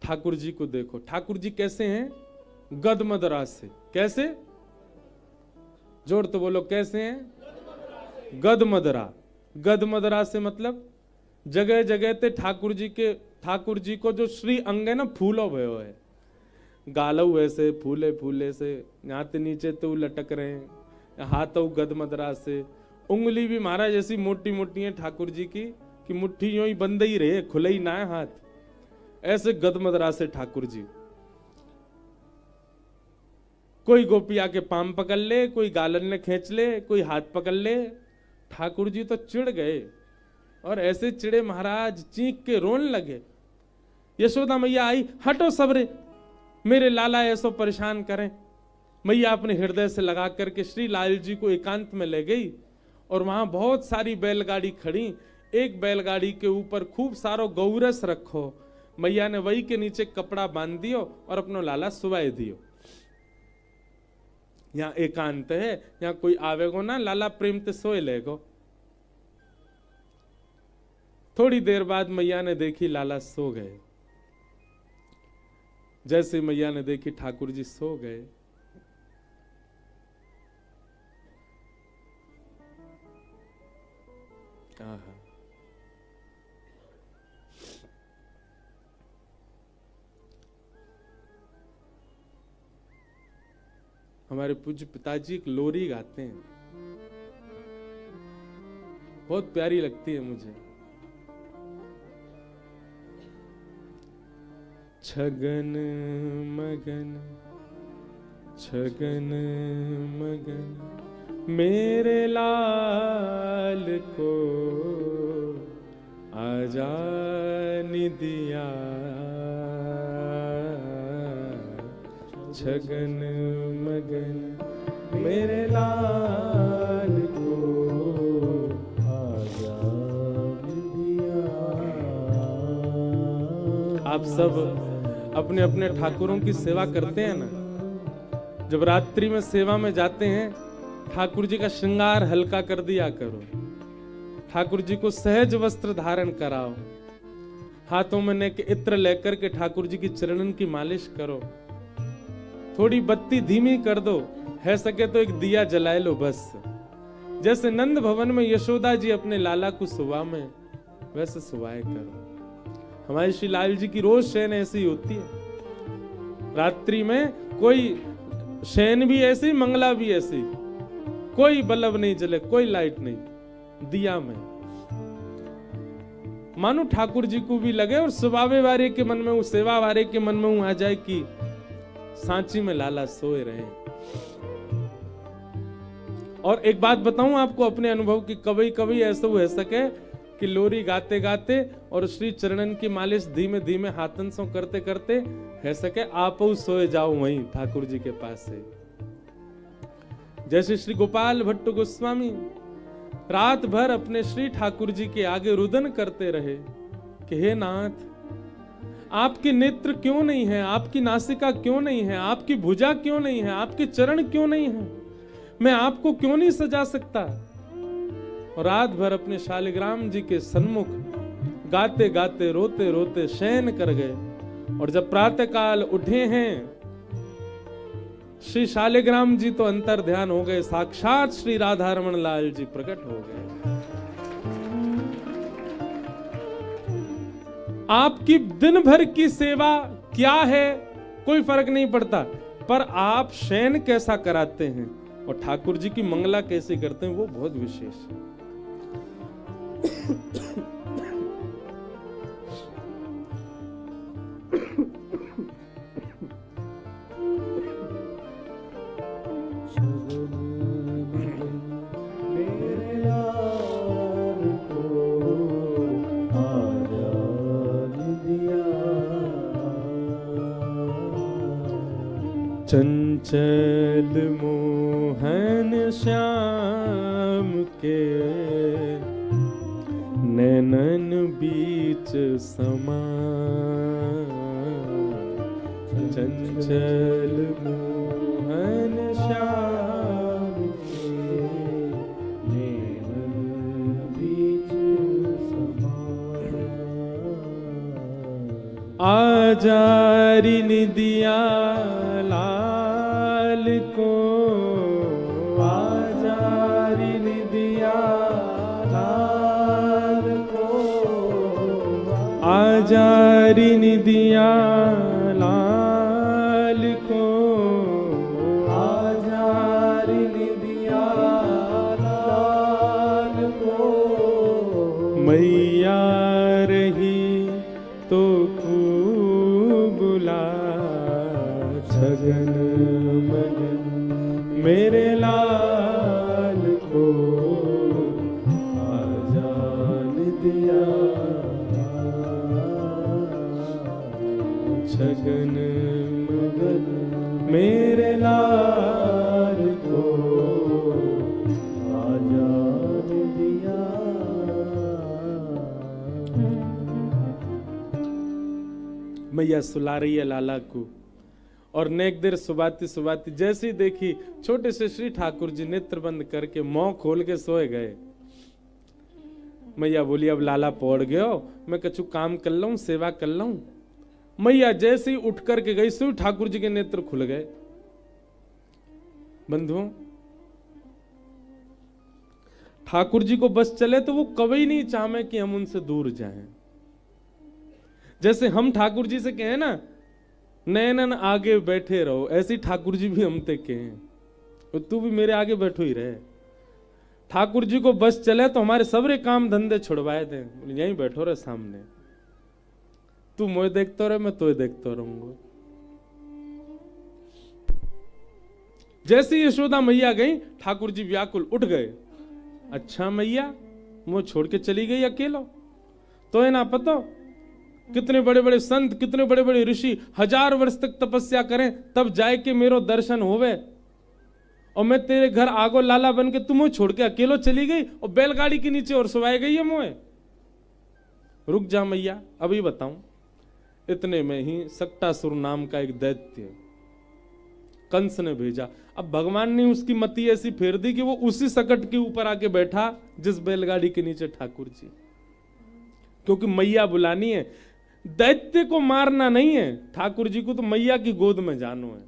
ठाकुर जी को देखो। ठाकुर जी कैसे हैं? गदमदरा से। कैसे? जोर तो बोलो, कैसे हैं? गदमदरा। गदमदरा से मतलब जगह जगह ते ठाकुर जी को जो श्री अंग है ना, फूलो भयो है। गालव ऐसे फूले फूले से, यहाँ ते नीचे तो लटक रहे हैं, हाथों गदमदरा से। उंगली भी महाराज ऐसी मोटी मोटी है ठाकुर जी की कि मुट्ठी यूं ही बंद ही रहे, खुले ही ना है हाथ, ऐसे गदमदरा से ठाकुर जी। कोई गोपी आके पाम पकड़ ले, कोई गालन ने खींच ले, कोई हाथ पकड़ ले। ठाकुर जी तो चिढ़ गए, और ऐसे चिढ़े महाराज चीख के रोन लगे। यशोदा मैया आई, हटो सबरे, मेरे लाला ऐसो परेशान करें। मैया अपने हृदय से लगा करके श्री लाल जी को एकांत में ले गई, और वहां बहुत सारी बैलगाड़ी खड़ी। एक बैलगाड़ी के ऊपर खूब सारो गौरस रखो, मैया ने वही के नीचे कपड़ा बांध दियो और अपनो लाला सुवाए दियो। यहाँ एकांत है, यहाँ कोई आवेगो ना, लाला प्रेम ते सोए लेगो। थोड़ी देर बाद मैया ने देखी लाला सो गए। जैसे मैया ने देखी ठाकुर जी सो गए, आहा, हमारे पूज्य पिताजी एक लोरी गाते हैं, बहुत प्यारी लगती है मुझे। छगन मगन छगन मगन मेरे लाल को आजानी दिया, छगन मगन मेरे लाल को आजानी दिया। आप सब अपने अपने ठाकुरों की सेवा करते हैं ना। जब रात्रि में सेवा में जाते हैं, ठाकुर जी का श्रृंगार हल्का कर दिया करो, ठाकुर जी को सहज वस्त्र धारण कराओ, हाथों में नेक इत्र लेकर के ठाकुर जी की चरणन की मालिश करो, थोड़ी बत्ती धीमी कर दो, है सके तो एक दिया जलाए लो बस। जैसे नंद भवन में यशोदा जी अपने लाला को सुबह में, वैसे सुबह करो। हमारे श्री लाल जी की रोज शयन ऐसी होती है। रात्रि में कोई शयन भी ऐसी, मंगला भी ऐसी, कोई बल्ब नहीं जले, कोई लाइट नहीं, दिया में। मानो ठाकुर जी को भी लगे और सुबावे वारे के मन में, वो सेवा वारे के मन में आ जाए कि सांची में लाला सोए रहे। और एक बात बताऊं आपको अपने अनुभव की, कभी कभी ऐसा हो सके कि लोरी गाते गाते और श्री चरणन की मालिश धीमे धीमे हाथन से करते करते है सके आप सोए जाओ वहीं ठाकुर जी के पास से। जैसे श्री गोपाल भट्ट गोस्वामी रात भर अपने श्री ठाकुर जी के आगे रुदन करते रहे कि हे नाथ, आपके नेत्र क्यों नहीं है, आपकी नासिका क्यों नहीं है, आपकी भुजा क्यों नहीं है, आपके चरण क्यों नहीं है, मैं आपको क्यों नहीं सजा सकता। और रात भर अपने शालिग्राम जी के सन्मुख गाते गाते रोते रोते शयन कर गए। और जब प्रातः काल उठे हैं, श्री शालिग्राम जी तो अंतर ध्यान हो गए, साक्षात श्री राधा रमन लाल जी प्रकट हो गए। आपकी दिन भर की सेवा क्या है कोई फर्क नहीं पड़ता, पर आप शयन कैसा कराते हैं और ठाकुर जी की मंगला कैसे करते हैं, वो बहुत विशेष है। चंचल मोहन श्याम के नैनन बीच समा, चंचल मोहन श्याम के नैनन बीच समा। आजारी निदिया लाल को, आजारी निदिया लाल को, आजारी निदिया लाल को, आजारी निदिया लाल को। मैया रही तो बुला, छगन मगन मेरे लाल को आजान दिया, छगन मगन मेरे लाल को आजान दिया। मैया सुला रही है लाला को, और नेक देर सुबाती सुबाती जैसी देखी, छोटे से श्री ठाकुर जी नेत्र बंद करके मुंह खोल के सोए गए। मैया बोली अब लाला पौड़ गयो, मैं कछु काम कर लूं, सेवा कर लूं। मैया जैसे ही उठ करके गई, सो ठाकुर जी के नेत्र खुल गए। बंधुओं, ठाकुर जी को बस चले तो वो कभी नहीं चाहे कि हम उनसे दूर जाएं। जैसे हम ठाकुर जी से कहें ना, नैनन आगे बैठे रहो, ऐसी ठाकुर जी भी हम ते कहें, तो तू भी मेरे आगे बैठो ही रहे। ठाकुर जी को बस चले तो हमारे सबरे काम धंधे छुड़वाए थे, यहीं बैठो रहे सामने, तू मुझे देखता रहे, मैं तुझे देखता रहूंगा। जैसे ही यशोदा मैया गई, ठाकुर जी व्याकुल उठ गए। अच्छा मैया मुझे छोड़ के चली गई अकेलो, तो है ना पता कितने बड़े बड़े संत, कितने बड़े बड़े ऋषि 1000 वर्ष तक तपस्या करें तब जाए के मेरो दर्शन होवे, और मैं तेरे घर आगो लाला बन के तुम्हें छोड़ के अकेलो चली गई और बैलगाड़ी के नीचे और सुवाई गई है मोए। रुक जा मैया अभी बताऊं। इतने में ही सक्टासुर नाम का एक दैत्य कंस ने भेजा। अब भगवान ने उसकी मति ऐसी फेर दी कि वो उसी सकट के ऊपर आके बैठा जिस बैलगाड़ी के नीचे ठाकुर जी, क्योंकि मैया बुलानी है, दैत्य को मारना नहीं है, ठाकुर जी को तो मैया की गोद में जानो है।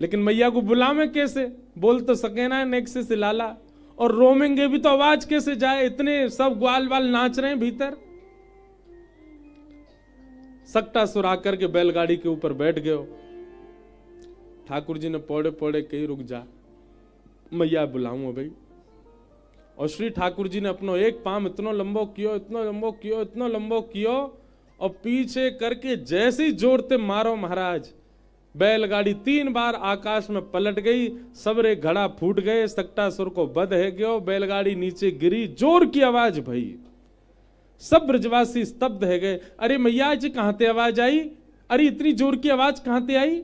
लेकिन मैया को बुलावे कैसे, बोल तो सके ना नेक्से से लाला, और रोमेंगे भी तो आवाज कैसे जाए, इतने सब ग्वाल वाल नाच रहे हैं भीतर। सक्टासुर आकर के बैलगाड़ी के ऊपर बैठ गयो। ठाकुर जी ने पौड़े पौड़े कही रुक जा मैया बुलाऊं भाई। और श्री ठाकुर जी ने अपनो एक पाम इतना लंबो कियो, इतना लंबो कियो, इतना लंबो कियो, और पीछे करके जैसे ही जोड़ते मारो महाराज, बैलगाड़ी 3 बार आकाश में पलट गई, सबरे घड़ा फूट गए, सक्टासुर को बध है गयो, बैलगाड़ी नीचे गिरी, जोर की आवाज भई, सब ब्रजवासी स्तब्ध है गए। अरे मैया जी कहां ते आवाज आई, अरे इतनी जोर की आवाज कहां ते आई।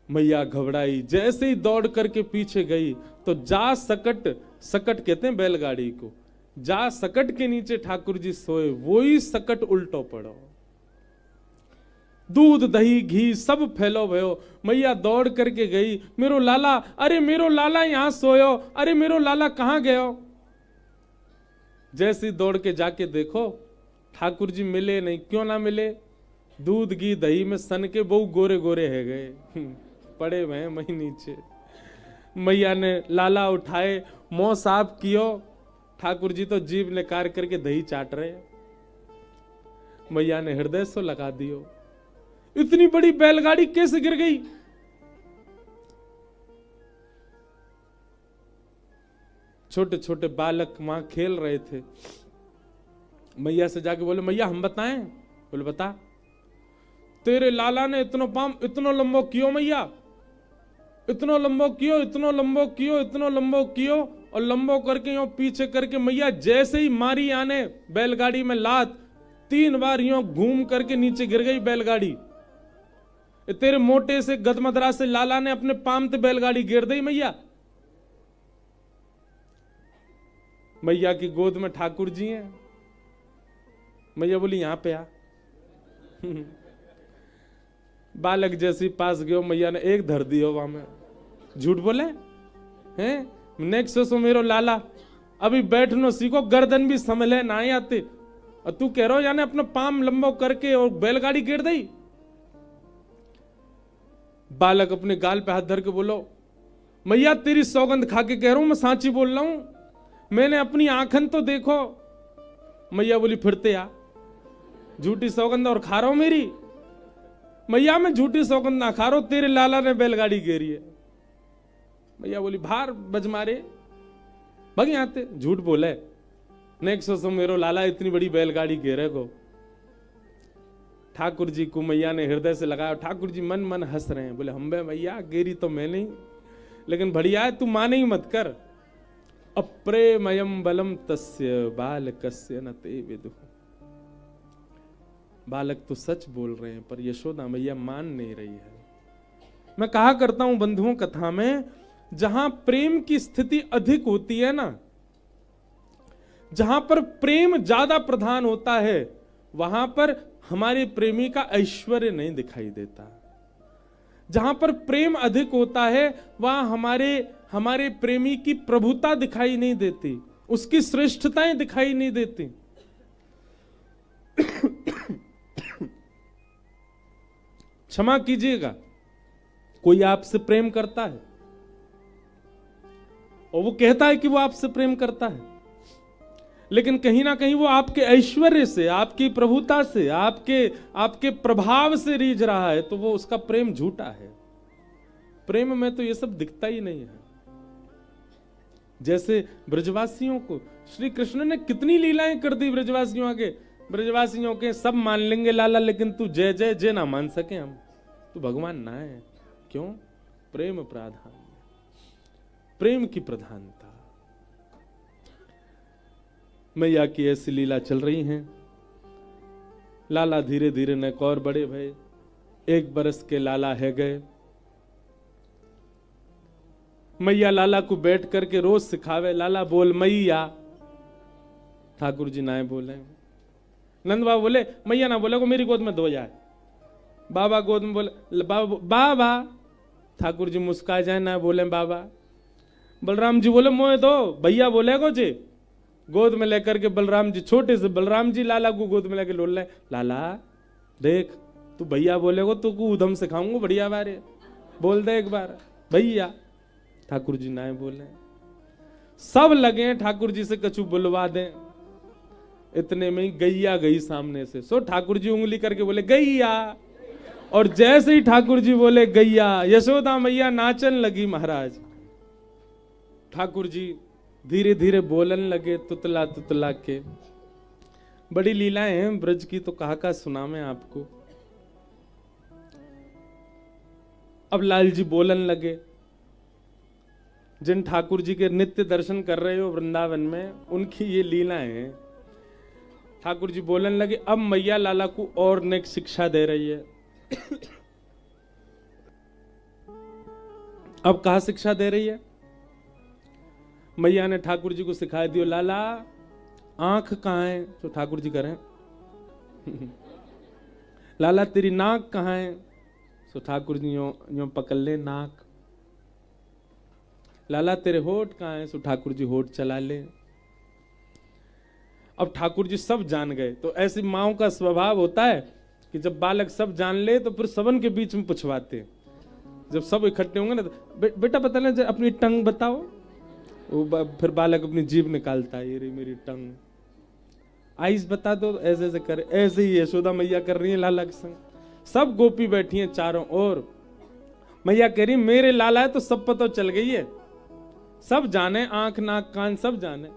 मैया घबराई, जैसे ही दौड़ करके पीछे गई तो जा सकट, सकट कहते हैं बैलगाड़ी को, जा सकट के नीचे ठाकुर जी सोए, वही सकट उल्टो पड़ो, दूध दही घी सब फैलो भयो। मैया दौड़ करके गई, मेरो लाला, अरे मेरो लाला यहां सोयो, अरे मेरो लाला कहां गयो। जैसी दौड़ के जाके देखो ठाकुर जी मिले नहीं। क्यों ना मिले, दूध घी दही में सन के बहु गोरे गोरे है गए, पड़े हुए हैं वहीं नीचे। मैया ने लाला उठाए, मुंह साफ कियो, ठाकुर जी तो जीभ निकाल करके दही चाट रहे। मैया ने हृदय सो लगा दियो, इतनी बड़ी बैलगाड़ी कैसे गिर गई। छोटे छोटे बालक वहां खेल रहे थे। मैया से जाके बोले मैया हम बताएं। बोले बता। तेरे लाला ने इतनो पाम इतनो लंबो कियो मैया, इतनो लंबो कियो, इतनो लंबो कियो, इतनो लंबो कियो, और लंबो करके यो पीछे करके मैया जैसे ही मारी आने बैलगाड़ी में लात, 3 बार यो घूम करके नीचे गिर गई बैलगाड़ी। तेरे मोटे से गदमदरा से लाला ने अपने पाम ते बैलगाड़ी गिर दी मैया। मैया की गोद में ठाकुर जी हैं। मैया बोली यहां पे आ। बालक जैसी पास गयो, मैया ने एक धर दियो वहां में। झूठ बोले हैं, नेक्स्ट सो मेरो लाला, अभी बैठनो सीखो, गर्दन भी संभले ना ही आते, और तू कह रहा हो यानी अपना पाम लंबो करके और बैलगाड़ी गिर दी। बालक अपने गाल पे हाथ धर के बोलो मैया तेरी सौगंध खा के कह रहा हूं, मैं सांची बोल रहा हूं, मैंने अपनी आंखन तो देखो। मैया बोली फिरते आ, झूठी सौगंध और खा रहा हूं मेरी। मैया मैं झूठी सौगंध ना खा रहा हूं, तेरे लाला ने बैलगाड़ी घेरी है। मैया बोली भार बज मारे भग यहां ते, झूठ बोले, नेक्स्ट सो मेरो लाला इतनी बड़ी बैलगाड़ी घेरे को। ठाकुर जी को मैया ने हृदय से लगाया। ठाकुर जी मन मन हंस रहे हैं, बोले हम बे मैया गेरी तो मैं नहीं, लेकिन बढ़िया है तू माने ही मत कर। अप्रेमयम बलम तस्य बालकस्य न ते विदुः। बालक तो सच बोल रहे हैं पर यशोदा मैया मान नहीं रही है। मैं कहा करता हूं बंधुओं कथा में, जहां प्रेम की स्थिति अधिक होती है ना, जहां पर प्रेम ज्यादा प्रधान होता है, वहां पर हमारे प्रेमी का ऐश्वर्य नहीं दिखाई देता। जहां पर प्रेम अधिक होता है वहां हमारे प्रेमी की प्रभुता दिखाई नहीं देती, उसकी श्रेष्ठताएं दिखाई नहीं देती। क्षमा कीजिएगा, कोई आपसे प्रेम करता है और वो कहता है कि वो आपसे प्रेम करता है, लेकिन कहीं ना कहीं वो आपके ऐश्वर्य से, आपकी प्रभुता से, आपके प्रभाव से रीझ रहा है, तो वो उसका प्रेम झूठा है। प्रेम में तो ये सब दिखता ही नहीं है। जैसे ब्रजवासियों को श्री कृष्ण ने कितनी लीलाएं कर दी ब्रजवासियों आगे। ब्रजवासियों के सब मान लेंगे लाला, लेकिन तू जय जय जय ना मान सके हम, तो भगवान ना है। क्यों? प्रेम प्राधान्य, प्रेम की प्रधानता। मैया की ऐसी लीला चल रही है। लाला धीरे धीरे नक और बड़े भय। 1 बरस के लाला है गए। मैया लाला को बैठ करके रोज सिखावे, लाला बोल मैया। ठाकुर जी ना बोले। नंद बाबा बोले मैया ना बोले को मेरी गोद में धो जाए। बाबा गोद में बोले बाबा। ठाकुर जी मुस्का जाए ना बोले बाबा। बलराम जी बोले मोए दो भैया बोले को जी। गोद में लेकर के बलराम जी, छोटे से बलराम जी लाला को गोद में लेकर लोल ले। लाला देख तू भैया बोले को तो उधम सिखाऊंगा बढ़िया बारे, बोल दे एक बार भैया। ठाकुर जी ना बोले। सब लगे ठाकुर जी से कछु बुलवा दें। इतने में ही गैया गई सामने से। सो ठाकुर जी उंगली करके बोले गैया। और जैसे ही ठाकुर जी बोले गैया, यशोदा मैया नाचन लगी महाराज। ठाकुर जी धीरे धीरे बोलन लगे तुतला तुतला के। बड़ी लीलाएं हैं ब्रज की, तो कहा का सुना मैं आपको। अब लाल जी बोलन लगे। जिन ठाकुर जी के नित्य दर्शन कर रहे हो वृंदावन में, उनकी ये लीलाएं हैं। ठाकुर जी बोलन लगे। अब मैया लाला को और नेक शिक्षा दे रही है। अब कहा शिक्षा दे रही है? मैया ने ठाकुर जी को सिखा दियो, लाला आंख कहां है? तो ठाकुर जी करें लाला तेरी नाक कहां है? तो ठाकुर जी यो पकड़ ले नाक। लाला तेरे होठ कहां है? सो ठाकुर जी होठ चला ले। अब ठाकुर जी सब जान गए। तो ऐसी माओ का स्वभाव होता है कि जब बालक सब जान ले तो फिर सबन के बीच में पूछवाते। जब सब इकट्ठे होंगे ना तो बेटा बता ले अपनी टंग बताओ। वो फिर बालक अपनी जीभ निकालता है, ये रही मेरी टंग। आइस बता दो, ऐसे ऐसे करे। ऐसे ही यशोदा मैया कर रही है लाला के संग। सब गोपी बैठी हैं चारों ओर। मैया कह रही मेरे लाला है तो सब पता चल गई है, सब जाने, आंख नाक कान सब जाने।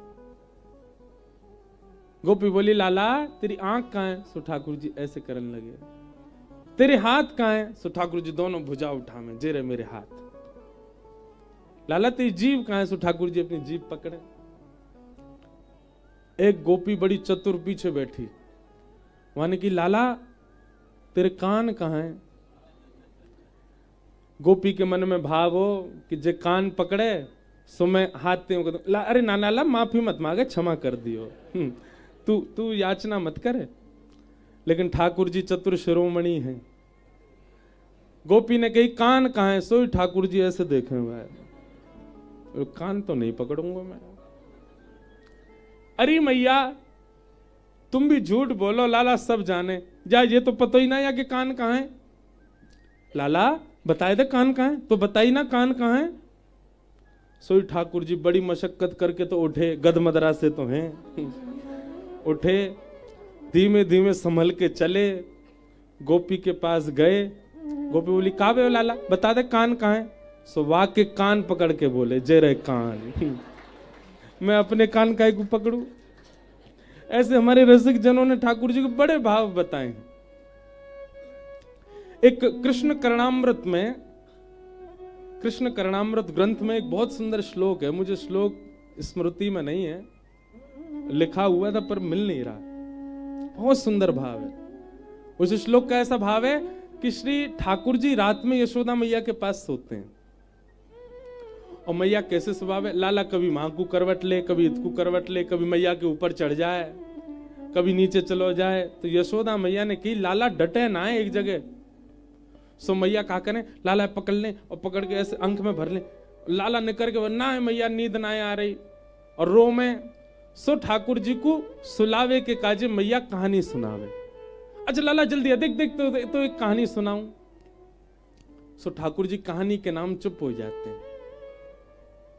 गोपी बोली लाला तेरी आंख कहां है? सो ठाकुर जी ऐसे करने लगे। तेरे हाथ कहां है? सो ठाकुर जी दोनों भुजा उठा में, जे रहे मेरे हाथ। लाला तेरी जीभ कहां है? सो ठाकुर जी अपनी जीभ पकड़े। एक गोपी बड़ी चतुर पीछे बैठी, माने कि लाला तेरे कान कहां है? गोपी के मन में भाव हो कि जे कान पकड़े सो मैं हाथ ते अरे ना लाला माफी मत मांगे, क्षमा कर दियो। तू याचना मत करे। लेकिन ठाकुर जी चतुर शिरोमणि हैं। गोपी ने कही कान कहां है? सो ठाकुर जी ऐसे देखे हुए हैं, कान तो नहीं पकड़ूंगा मैं। अरे मैया तुम भी झूठ बोलो, लाला सब जाने। जा ये तो पता ही ना या कि कान कहां है। लाला बताए दे कान कहां है? तो बताई ना कान कहां है। सोई ठाकुर जी बड़ी मशक्कत करके तो उठे, गदमदरा से तो हैं उठे, धीमे धीमे संभल के चले, गोपी के पास गए। गोपी बोली का बे लाला बता दे कान कहां है। सो वाके कान पकड़ के बोले जे रहे कान मैं अपने कान काहे को पकड़ू। ऐसे हमारे रसिक जनों ने ठाकुर जी को बड़े भाव बताए हैं। एक कृष्ण करणामृत में, कृष्ण करणामृत ग्रंथ में एक बहुत सुंदर श्लोक है। मुझे श्लोक स्मृति में नहीं है, लिखा हुआ था पर मिल नहीं रहा। बहुत सुंदर भाव है उस श्लोक का। ऐसा भाव है कि श्री ठाकुर जी रात में यशोदा मैया के पास सोते हैं। और मैया कैसे स्वभाव है, लाला कभी मां को करवट ले, कभी इसको करवट ले, कभी मैया के ऊपर चढ़ जाए, कभी नीचे चलो जाए। तो यशोदा मैया ने कही लाला डटे ना है एक जगह। सो मैया क्या करें, लाला पकड़ लें और पकड़ के ऐसे अंक में भर लें। लाला निकर के ना है मैया नींद ना आ रही और रो में। सो ठाकुर जी को सुलावे के काजे मैया कहानी सुनावे। अच्छा लाला जल्दी देख देख तो एक कहानी सुनाऊं। सो ठाकुर जी कहानी के नाम चुप हो जाते हैं।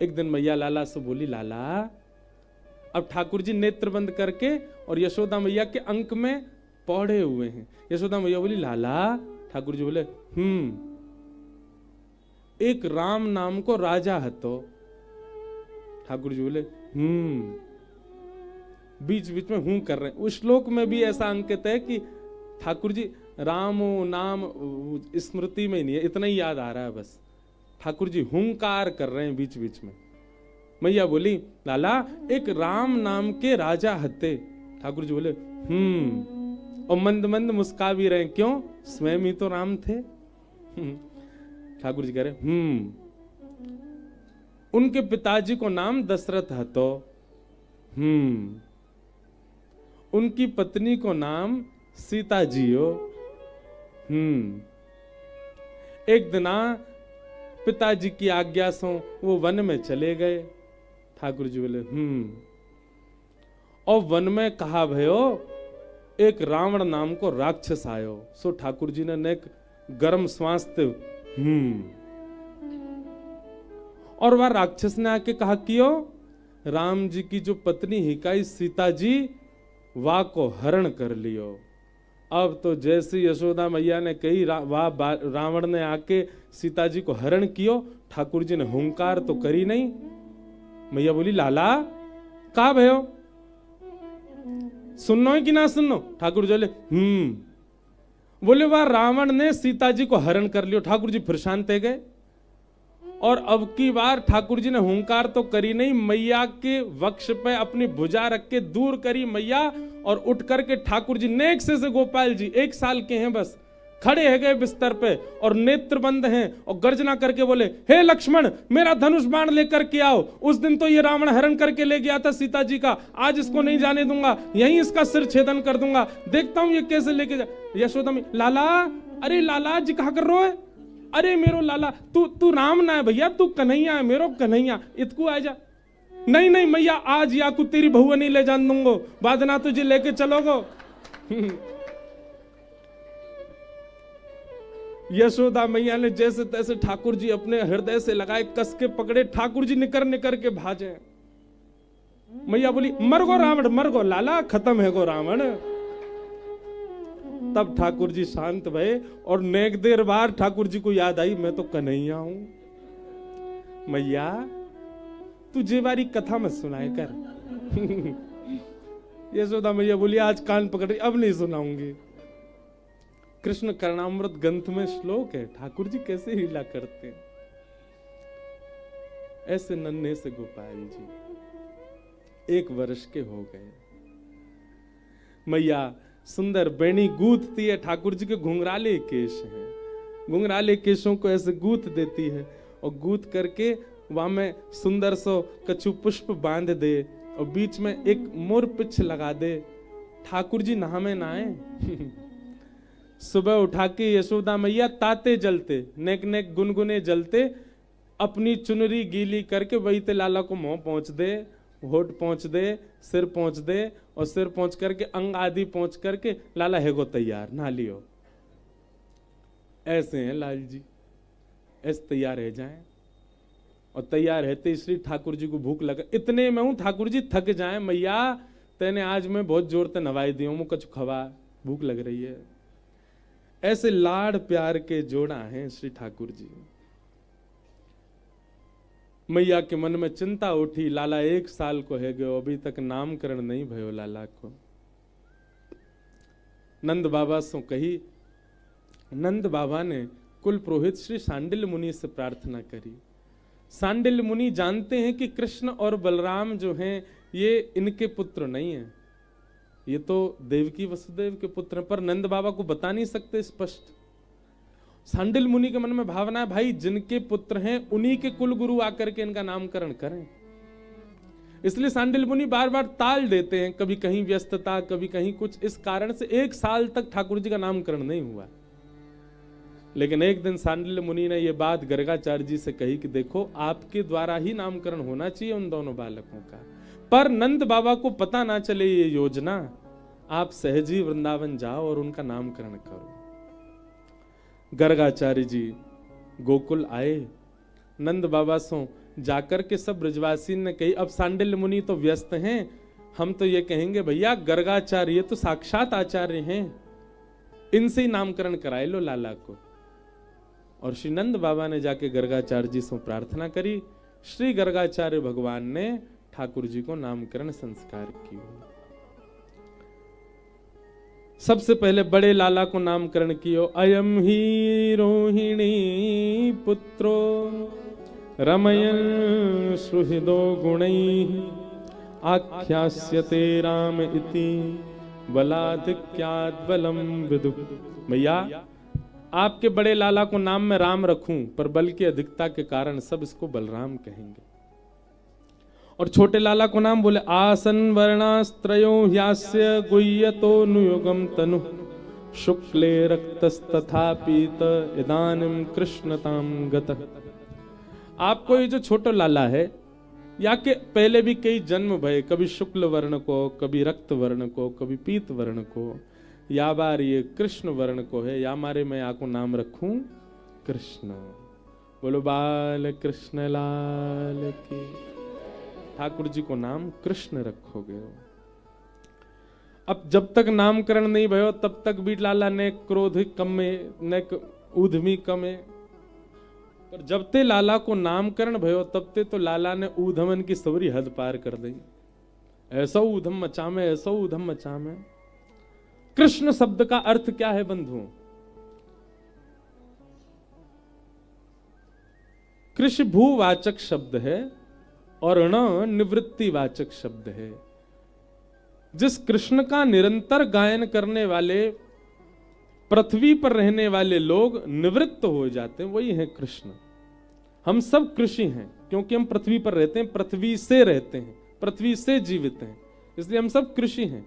एक दिन मैया लाला से बोली लाला। अब ठाकुर जी नेत्र बंद करके और यशोदा मैया के अंक में पौड़े हुए हैं। यशोदा मैया बोली लाला। ठाकुर जी बोले एक राम नाम को राजा हतो। ठाकुर जी बोले बीच बीच में हूं कर रहे हैं। उस श्लोक में भी ऐसा अंकित है कि ठाकुर जी राम नाम स्मृति में ही नहीं है, इतना ही याद आ रहा है बस। ठाकुर जी हुंकार कर रहे हैं बीच बीच में। मैया बोली लाला एक राम नाम के राजा हते। ठाकुर जी बोले और मंद मंद मुस्का भी रहे, क्यों? स्वयं ही तो राम थे। ठाकुर जी कह रहे उनके पिताजी को नाम दशरथ हतो, उनकी पत्नी को नाम सीता जी हो। एक दिना पिताजी की आज्ञा से वो वन में चले गए। ठाकुर जी बोले और वन में कहा भयो एक रावण नाम को राक्षस आयो। सो ठाकुर जी ने एक गर्म श्वास और वह राक्षस ने आके कहा कियो राम जी की जो पत्नी हिकाई सीता जी वाह को हरण कर लियो। अब तो जैसी यशोदा मैया ने कही वाह रावण ने आके सीता जी को हरण कियो। ठाकुर जी ने हुंकार तो करी नहीं। मैया बोली लाला कहा भयो, सुननो है कि ना सुननो? ठाकुर जी बोले वाह रावण ने सीता जी को हरण कर लियो। ठाकुर जी फिर शांत गए। और अब की बार ठाकुर जी ने हुंकार तो करी नहीं, मैया के वक्ष पे अपनी भुजा रख के दूर करी मैया और उठ करके ठाकुर जी नेक से गोपाल जी 1 साल के हैं बस, खड़े है गए बिस्तर पे और नेत्र बंद हैं और गर्जना करके बोले हे लक्ष्मण मेरा धनुष बाण लेकर के आओ। उस दिन तो ये रावण हरण करके ले गया था सीता जी का, आज इसको नहीं जाने दूंगा, यहीं इसका सिर छेदन कर दूंगा, देखता हूं ये कैसे लेके जा। यशोदा में लाला, अरे लाला जी कहा कर रो है? अरे मेरो लाला तू राम ना है भैया, तू कन्हैया है, मेरो कन्हैया, इतकू आ जा। नहीं नहीं मैया आज या को तेरी बहुआ नहीं ले जान दूंगो, बाद ना तुझे लेके चलोगो। यशोदा मैया ने जैसे तैसे ठाकुर जी अपने हृदय से लगाए, कस के पकड़े, ठाकुर जी निकर निकर के भाजे। मैया बोली मर गो रावण, मर गो लाला, खत्म है गो रावण। तब ठाकुर जी शांत भये और नेक देर बाद ठाकुर जी को याद आई मैं तो कन्हैया हूं। मैया तू जेवारी कथा मत सुनाए कर। यशोदा मैया बोली आज कान पकड़, अब नहीं सुनाऊंगी। कृष्ण कर्णामृत ग्रंथ में श्लोक है, ठाकुर जी कैसे लीला करते हैं। ऐसे नन्हे से गोपाल जी 1 वर्ष के हो गए। मैया सुंदर बेणी गूंथती है, ठाकुर जी के घुंघराले केश हैं, घुंघराले केशों को ऐसे गूंथ देती है और गूंथ करके वहां में सुंदर सो कछु पुष्प बांध दे और बीच में एक मोर पिछ लगा दे। ठाकुर जी नहा में नहाए। सुबह उठा के यशोदा मैया ताते जलते, नेक नेक गुनगुने जलते, अपनी चुनरी गीली करके वही ते लाला को मुंह पहुंच दे, होठ पहुंच दे, सिर पहुंच दे और सिर पहुंच करके अंग आदि पहुंच करके लाला है गो तैयार, नहा लियो। ऐसे हैं लाल जी, ऐसे तैयार रह जाएं। और तैयार रहते श्री ठाकुर जी को भूख लगा, इतने में हूं ठाकुर जी थक जाए, मैया तेने आज मैं बहुत जोर से नवाई दी हूं, कुछ खवा, भूख लग रही है। ऐसे लाड़ प्यार के जोड़ा हैं श्री ठाकुर जी। मैया के मन में चिंता उठी, लाला 1 साल को है गयो, अभी तक नामकरण नहीं भयो लाला को। नंद बाबा से कही, नंद बाबा ने कुल पुरोहित श्री सांडिल्य मुनि से प्रार्थना करी। सांडिल्य मुनि जानते हैं कि कृष्ण और बलराम जो हैं ये इनके पुत्र नहीं हैं, ये तो देवकी वसुदेव के पुत्र हैं, पर नंद बाबा को बता नहीं सकते स्पष्ट। सांडिल्य मुनि के मन में भावना है भाई जिनके पुत्र हैं उन्हीं के कुल गुरु आकर के इनका नामकरण करें। इसलिए सांडिल्य मुनि बार बार टाल देते हैं, कभी कहीं व्यस्तता, कभी कहीं कुछ, इस कारण से 1 साल तक ठाकुर जी का नामकरण नहीं हुआ। लेकिन एक दिन सांडिल्य मुनि ने यह बात गर्गाचार्य जी से कही कि देखो आपके द्वारा ही नामकरण होना चाहिए उन दोनों बालकों का, पर नंद बाबा को पता ना चले ये योजना, आप सहजी वृंदावन जाओ और उनका नामकरण करो। गर्गाचार्य जी गोकुल आए, नंद बाबा सो जाकर के सब ब्रजवासी ने कही, अब सांडिल्य मुनि तो व्यस्त हैं, हम तो ये कहेंगे भैया गर्गाचार्य तो साक्षात आचार्य हैं, इनसे ही नामकरण कराए लो लाला को। और श्री नंद बाबा ने जाके गर्गाचार्य जी से प्रार्थना करी, श्री गर्गाचार्य भगवान ने ठाकुर जी को नामकरण संस्कार किया। सबसे पहले बड़े लाला को नामकरण कियो। अयम ही रोहिणी पुत्रो रमयन् सुहृदो गुणैः आख्यास्यते राम इति बलाधिक्यात् बलम विदुः। मैया, आपके बड़े लाला को नाम में राम रखूं, पर बल की अधिकता के कारण सब इसको बलराम कहेंगे। और छोटे लाला को नाम बोले आसन वर्णास्त्रयो ह्यास्य गुह्यतो नुयुगम तनु शुक्ले रक्तस्तथा पीत इदानीं कृष्णतां गतः। आपको ये जो छोटा लाला है, या के पहले भी कई जन्म भये, कभी शुक्ल वर्ण को, कभी रक्त वर्ण को, कभी पीत वर्ण को, या बार ये कृष्ण वर्ण को है, या मारे मैं आपको नाम रखूं कृष्ण। बोलो बाल कृष्ण लाल की। ठाकुर जी को नाम कृष्ण रखोगे। अब जब तक नामकरण नहीं भयो तब तक भी लाला ने क्रोध कमे न ऊधमी कमे, पर जब ते लाला को नामकरण भयो तब ते तो लाला ने ऊधमन की सवरी हद पार कर दी। ऐसा ऊधम मचा में, ऐसा ऊधम मचा में। कृष्ण शब्द का अर्थ क्या है बंधुओं? कृष्ण भूवाचक शब्द है और ण निवृत्तिवाचक शब्द है। जिस कृष्ण का निरंतर गायन करने वाले पृथ्वी पर रहने वाले लोग निवृत्त हो जाते हैं, वही है कृष्ण। हम सब कृषि हैं क्योंकि हम पृथ्वी पर रहते हैं, पृथ्वी से रहते हैं, पृथ्वी से जीवित हैं, इसलिए हम सब कृषि हैं।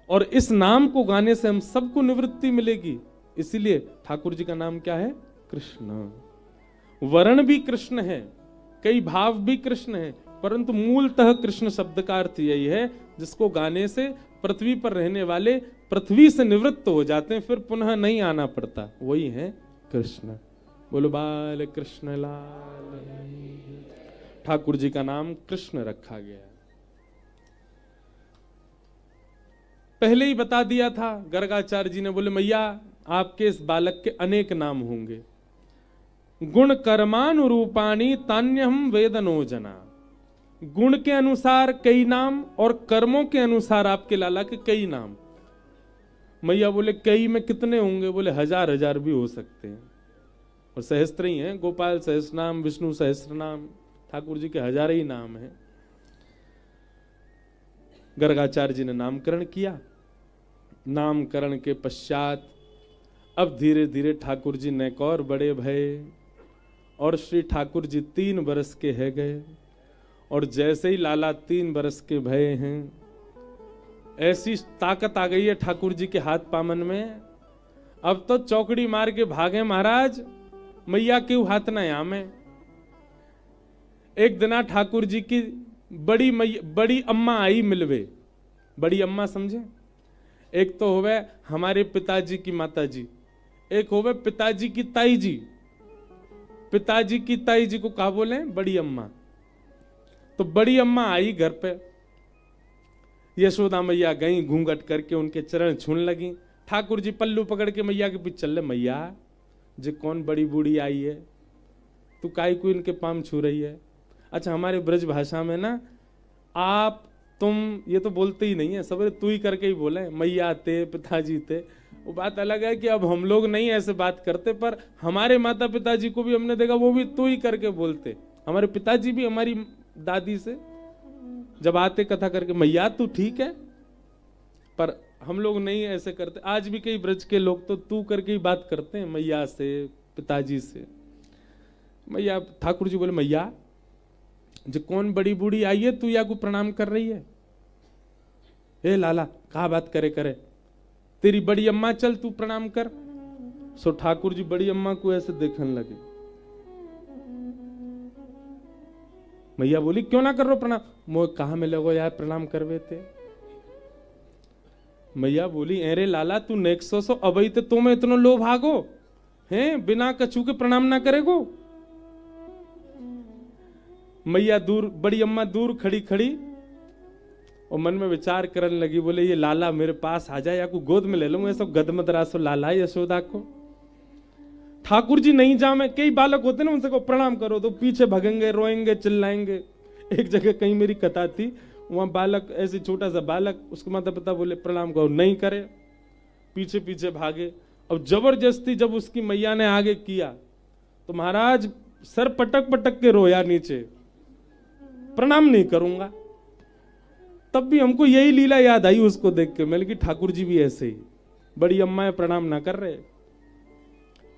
और इस नाम को गाने से हम सबको निवृत्ति मिलेगी। इसीलिए ठाकुर जी का नाम क्या है? कृष्ण। वर्ण भी कृष्ण है, कई भाव भी कृष्ण है, परंतु मूलतः कृष्ण शब्द का अर्थ यही है जिसको गाने से पृथ्वी पर रहने वाले पृथ्वी से निवृत्त हो जाते हैं, फिर पुनः नहीं आना पड़ता, वही है कृष्ण। बोलो बाल कृष्ण लाल। ठाकुर जी का नाम कृष्ण रखा गया। पहले ही बता दिया था गर्गाचार्य जी ने, बोले मैया आपके इस बालक के अनेक नाम होंगे। गुण कर्मानुरूपाणी तान्यहम वेदनो जना। गुण के अनुसार कई नाम और कर्मों के अनुसार आपके लाला के कई नाम। मैया बोले कई में कितने होंगे? बोले हजार हजार भी हो सकते हैं, और सहस्त्र ही हैं। गोपाल सहस्त्र नाम, विष्णु सहस्त्र नाम, ठाकुर जी के हजार ही नाम हैं। गर्गाचार्य जी ने नामकरण किया। नामकरण के पश्चात अब धीरे धीरे ठाकुर जी नेक और बड़े भये और श्री ठाकुर जी 3 बरस के है गए। और जैसे ही लाला 3 बरस के भये हैं, ऐसी ताकत आ गई है ठाकुर जी के हाथ पामन में, अब तो चौकड़ी मार के भागे महाराज, मैया क्यों हाथ ना यहाँ में। एक दिना ठाकुर जी की बड़ी अम्मा आई मिलवे। बड़ी अम्मा समझे? एक तो होवे हमारे पिताजी की माता जी, एक होवे पिताजी की ताई जी। पिताजी की ताई जी को कहा बोले? बड़ी अम्मा। तो बड़ी अम्मा आई घर पे, यशोदा मैया गई घूंघट करके उनके चरण छूने लगी। ठाकुर जी पल्लू पकड़ के मैया के पीछे चल रहे, मैया जे कौन बड़ी बूढ़ी आई है, तू काई को इनके पाम छू रही है। अच्छा हमारे ब्रज भाषा में ना आप तुम ये तो बोलते ही नहीं है, सब तू ही करके ही बोले, मैया थे पिताजी थे। वो बात अलग है कि अब हम लोग नहीं ऐसे बात करते, पर हमारे माता पिताजी को भी हमने देखा वो भी तू ही करके बोलते। हमारे पिताजी भी हमारी दादी से जब आते कथा करके, मैया तू ठीक है, पर हम लोग नहीं ऐसे करते। आज भी कई ब्रज के लोग तो तू करके ही बात करते हैं मैया से, पिताजी से। मैया ठाकुर जी बोले मैया जो कौन बड़ी बूढ़ी आई है, तू या को प्रणाम कर रही है? ए लाला कहा बात करे करे, तेरी बड़ी अम्मा चल तू प्रणाम कर। सो ठाकुर जी बड़ी अम्मा को ऐसे देखने लगे। मैया बोली क्यों ना कर रो प्रणाम? मोह कहा मिले वो यार प्रणाम करवे थे। मैया बोली अरे लाला तू नेक्सो सो अबई ते तो में इतनो लो भागो हैं, बिना कछू के प्रणाम ना करेगो। मैया दूर, बड़ी अम्मा दूर खड़ी खड़ी और मन में विचार करने लगी, बोले ये लाला मेरे पास आ जाए या को गोद में ले लूं, ऐसा गदमदरासो लाला यशोदा को। ठाकुर जी नहीं जामे, कई बालक होते ना उनसे को प्रणाम करो तो पीछे भगेंगे, रोएंगे, चिल्लाएंगे। एक जगह कहीं मेरी कथा थी, वहां बालक ऐसे छोटा सा बालक, उसके माता पिता बोले प्रणाम करो, नहीं करे। पीछे पीछे भागे। अब जबरदस्ती जब उसकी मैया ने आगे किया तो महाराज सर पटक पटक के रोया नीचे, प्रणाम नहीं करूंगा। तब भी हमको यही लीला याद आई उसको देख के। मैंने कि ठाकुर जी भी ऐसे ही, बड़ी अम्मा प्रणाम ना कर रहे,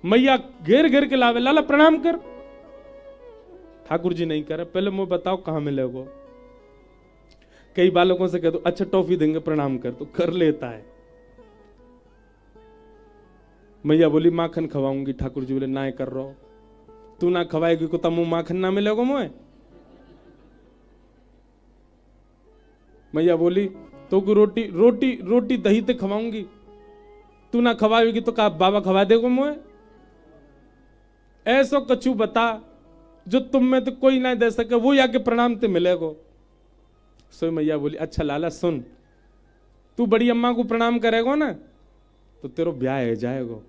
मैया घेर घेर के लावे, लाला प्रणाम कर। ठाकुर जी नहीं करे, पहले मुझे बताओ कहां मिलेगो। कई बालकों से कह दो अच्छा टॉफी देंगे प्रणाम कर, तो कर लेता है। मैया बोली माखन खवाऊंगी, ठाकुर जी बोले ना कर रहा, तू ना खवाएगी को तमु माखन ना मिलेगा मुझे। मैया बोली तो को रोटी रोटी रोटी दही ते खवाऊंगी, तू ना खवाएगी तो का बाबा खवा देगो मुझे। ऐसो कछु बता जो तुम में तो कोई ना दे सके, वो आके प्रणाम ते मिलेगो। सो मैया बोली अच्छा लाला सुन, तू बड़ी अम्मा को प्रणाम करेगो ना तो तेरो ब्याह है जाएगो।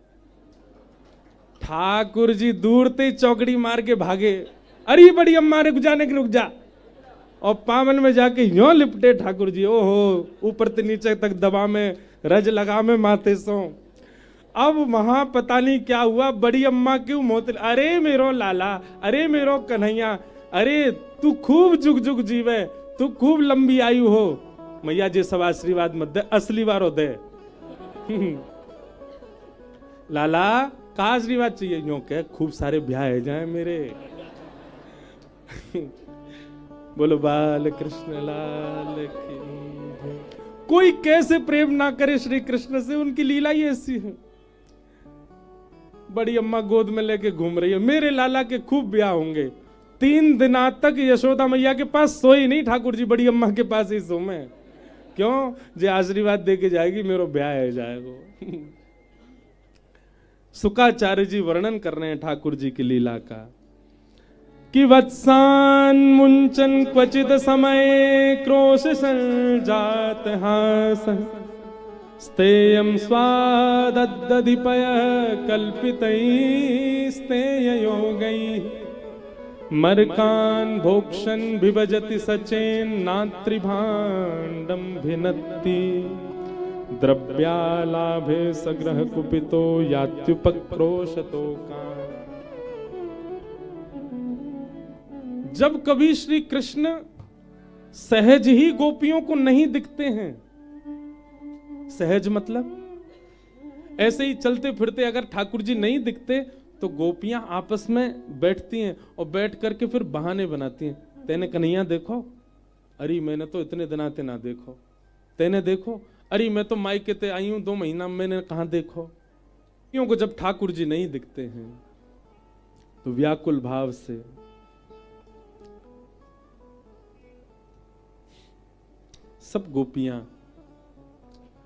ठाकुर जी दूर ते चौकड़ी मार के भागे, अरे बड़ी अम्मा रुक जाने के रुक जा, और पावन में जाके यो लिपटे ठाकुर जी, ओहो ऊपर से नीचे तक दबा में रज लगा में माथे सो। अब वहां पता नहीं क्या हुआ, बड़ी अम्मा क्यों मोत, अरे मेरो लाला, अरे मेरो कन्हैया, अरे तू खूब जुग जुग जीवे, तू खूब लंबी आयु हो। मैया जी सब आशीर्वाद मत दे, असली वारो दे। लाला का आशीर्वाद चाहिए, यूं कह खूब सारे ब्याह है जाए मेरे। बोलो बाल कृष्ण लाल की। कोई कैसे प्रेम ना करे श्री कृष्ण से, उनकी लीला ही ऐसी है। बड़ी अम्मा गोद में लेके घूम रही है, मेरे लाला के खूब ब्याह होंगे। 3 दिन तक यशोदा मैया के पास सोई नहीं, ठाकुर जी बड़ी अम्मा के पास ही सो में। क्यों? जे आशीर्वाद दे के जाएगी मेरो ब्याह है जाएगा। शुकाचार्य जी वर्णन कर रहे हैं ठाकुर जी की लीला का कि वत्सान मुंचन क्वचित समय क्रोश संजात हास स्तेयं स्वादद्दधिपय कल्पितैस्तेय योगैः मर्कान् भोक्षन् विभजति सचेन नात्रिभाण्डं भिनत्ति द्रव्यालाभे सग्रह कुपितो यात्युपक्रोशतो कान्। जब कभी श्री कृष्ण सहज ही गोपियों को नहीं दिखते हैं, सहज मतलब ऐसे ही चलते फिरते अगर ठाकुर जी नहीं दिखते तो गोपियां आपस में बैठती हैं और बैठ करके फिर बहाने बनाती हैं। तेने कन्हैया देखो, अरे मैंने तो इतने दिनाते ना देखो, तेने देखो, अरे मैं तो मायके ते आई हूं 2 महीना, मैंने कहां देखो। क्योंकि जब ठाकुर जी नहीं दिखते हैं तो व्याकुल भाव से सब गोपियां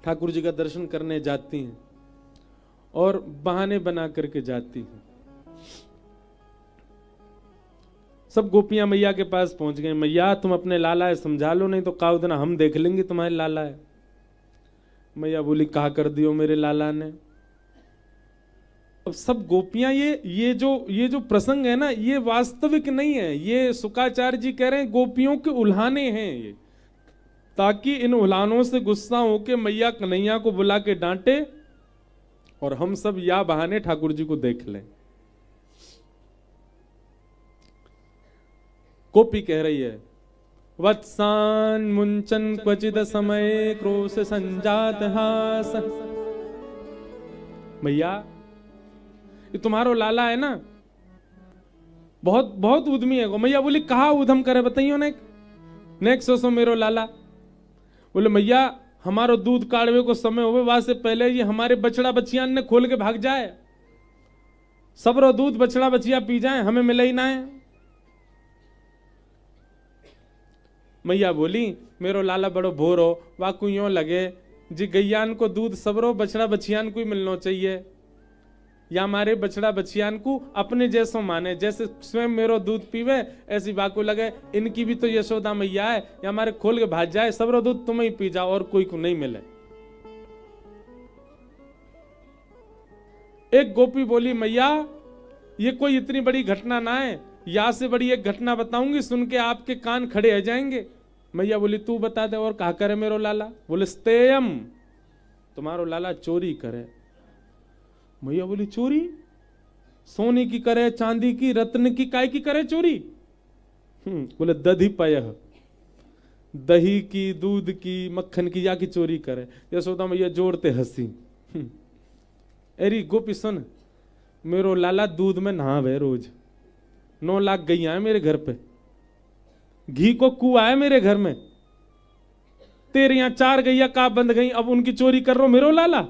ठाकुर जी का दर्शन करने जाती हैं और बहाने बना करके जाती हैं। सब गोपियां मैया के पास पहुंच गए, मैया तुम अपने लाला है समझा लो, नहीं तो काउ दिन हम देख लेंगे तुम्हारे लाला है। मैया बोली कहा कर दियो मेरे लाला ने। अब सब गोपियां ये जो प्रसंग है ना, ये वास्तविक नहीं है, ये शुकाचार्य जी कह रहे हैं गोपियों के उल्हाने हैं ये, ताकि इन उल्हानों से गुस्सा होके मैया कन्हैया को बुला के डांटे और हम सब या बहाने ठाकुर जी को देख लें। गोपी कह रही है वत्सान मुंचन क्वचिद समय क्रोश संजात हास। मैया ये तुम्हारो लाला है ना, बहुत बहुत उद्यमी है। मैया बोली कहा उधम करे बताइयो ने सो मेरो लाला। बोले मैया हमारो दूध काढ़वे को समय होवे, वहां से पहले ये हमारे बछड़ा बछियान ने खोल के भाग जाए, सबरो दूध बछड़ा बछिया पी जाए, हमें मिले ही ना है। मैया बोली मेरो लाला बड़ो भोर हो, वाकू यूं लगे जी गैयान को दूध सबरो बछड़ा बछियान को ही मिलना चाहिए, या हमारे बछड़ा बछियान को अपने जैसो माने, जैसे स्वयं मेरो दूध पीवे ऐसी बाकू लगे इनकी भी तो यशोदा मैया है, या हमारे खोल के भाग जाए सबरो दूध तुम ही पी जाओ और कोई को नहीं मिले। एक गोपी बोली मैया ये कोई इतनी बड़ी घटना ना है, या से बड़ी एक घटना बताऊंगी, सुन के आपके कान खड़े हो जाएंगे। मैया बोली तू बता दे और कहा करे मेरो लाला। बोले स्तेयम तुम्हारो लाला चोरी करे। मैया बोली चोरी? सोने की करे, चांदी की, रत्न की, काय की करे चोरी? बोले दधी पय, दही की, दूध की, मक्खन की, या की चोरी करे। यशोदा मैया जोड़ते हंसी। अरे गोपी सुन, मेरो लाला दूध में नहावे रोज, 9 लाख गैया है मेरे घर पे, घी को कुआ है मेरे घर में, तेरे यहां 4 गैया का बंद गई, अब उनकी चोरी कर रहे हो मेरो लाला?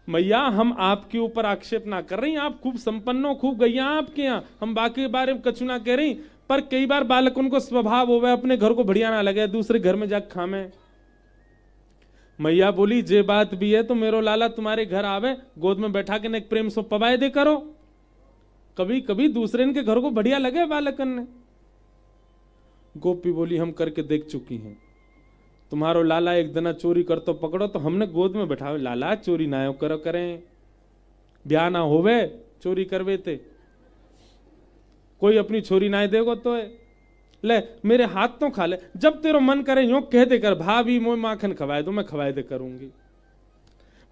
मैया हम आपके ऊपर आक्षेप ना कर रही, आप खूब संपन्न हो, खूब गैया आपके यहाँ, हम बाकी के बारे में कछु ना कह रही, पर कई बार बालक उनको स्वभाव हो गया अपने घर को बढ़िया ना लगे, दूसरे घर में जाकर खामे। मैया बोली जे बात भी है तो मेरो लाला तुम्हारे घर आवे, गोद में बैठा के एक प्रेम से पवाए दे करो, कभी कभी दूसरे इनके घर को बढ़िया लगे बालकन ने। गोपी बोली हम करके देख चुकी हैं, तुम्हारो लाला एक दिन चोरी कर तो पकड़ो तो हमने गोद में बैठावे, लाला चोरी ना करो करें, ब्याह ना होवे चोरी करवे थे, कोई अपनी छोरी ना देगो तो है, ले मेरे हाथ तो खा ले, जब तेरो मन करे यूं कह दे कर भाभी मोय माखन खवाए दो, मैं खवाए दे करूंगी।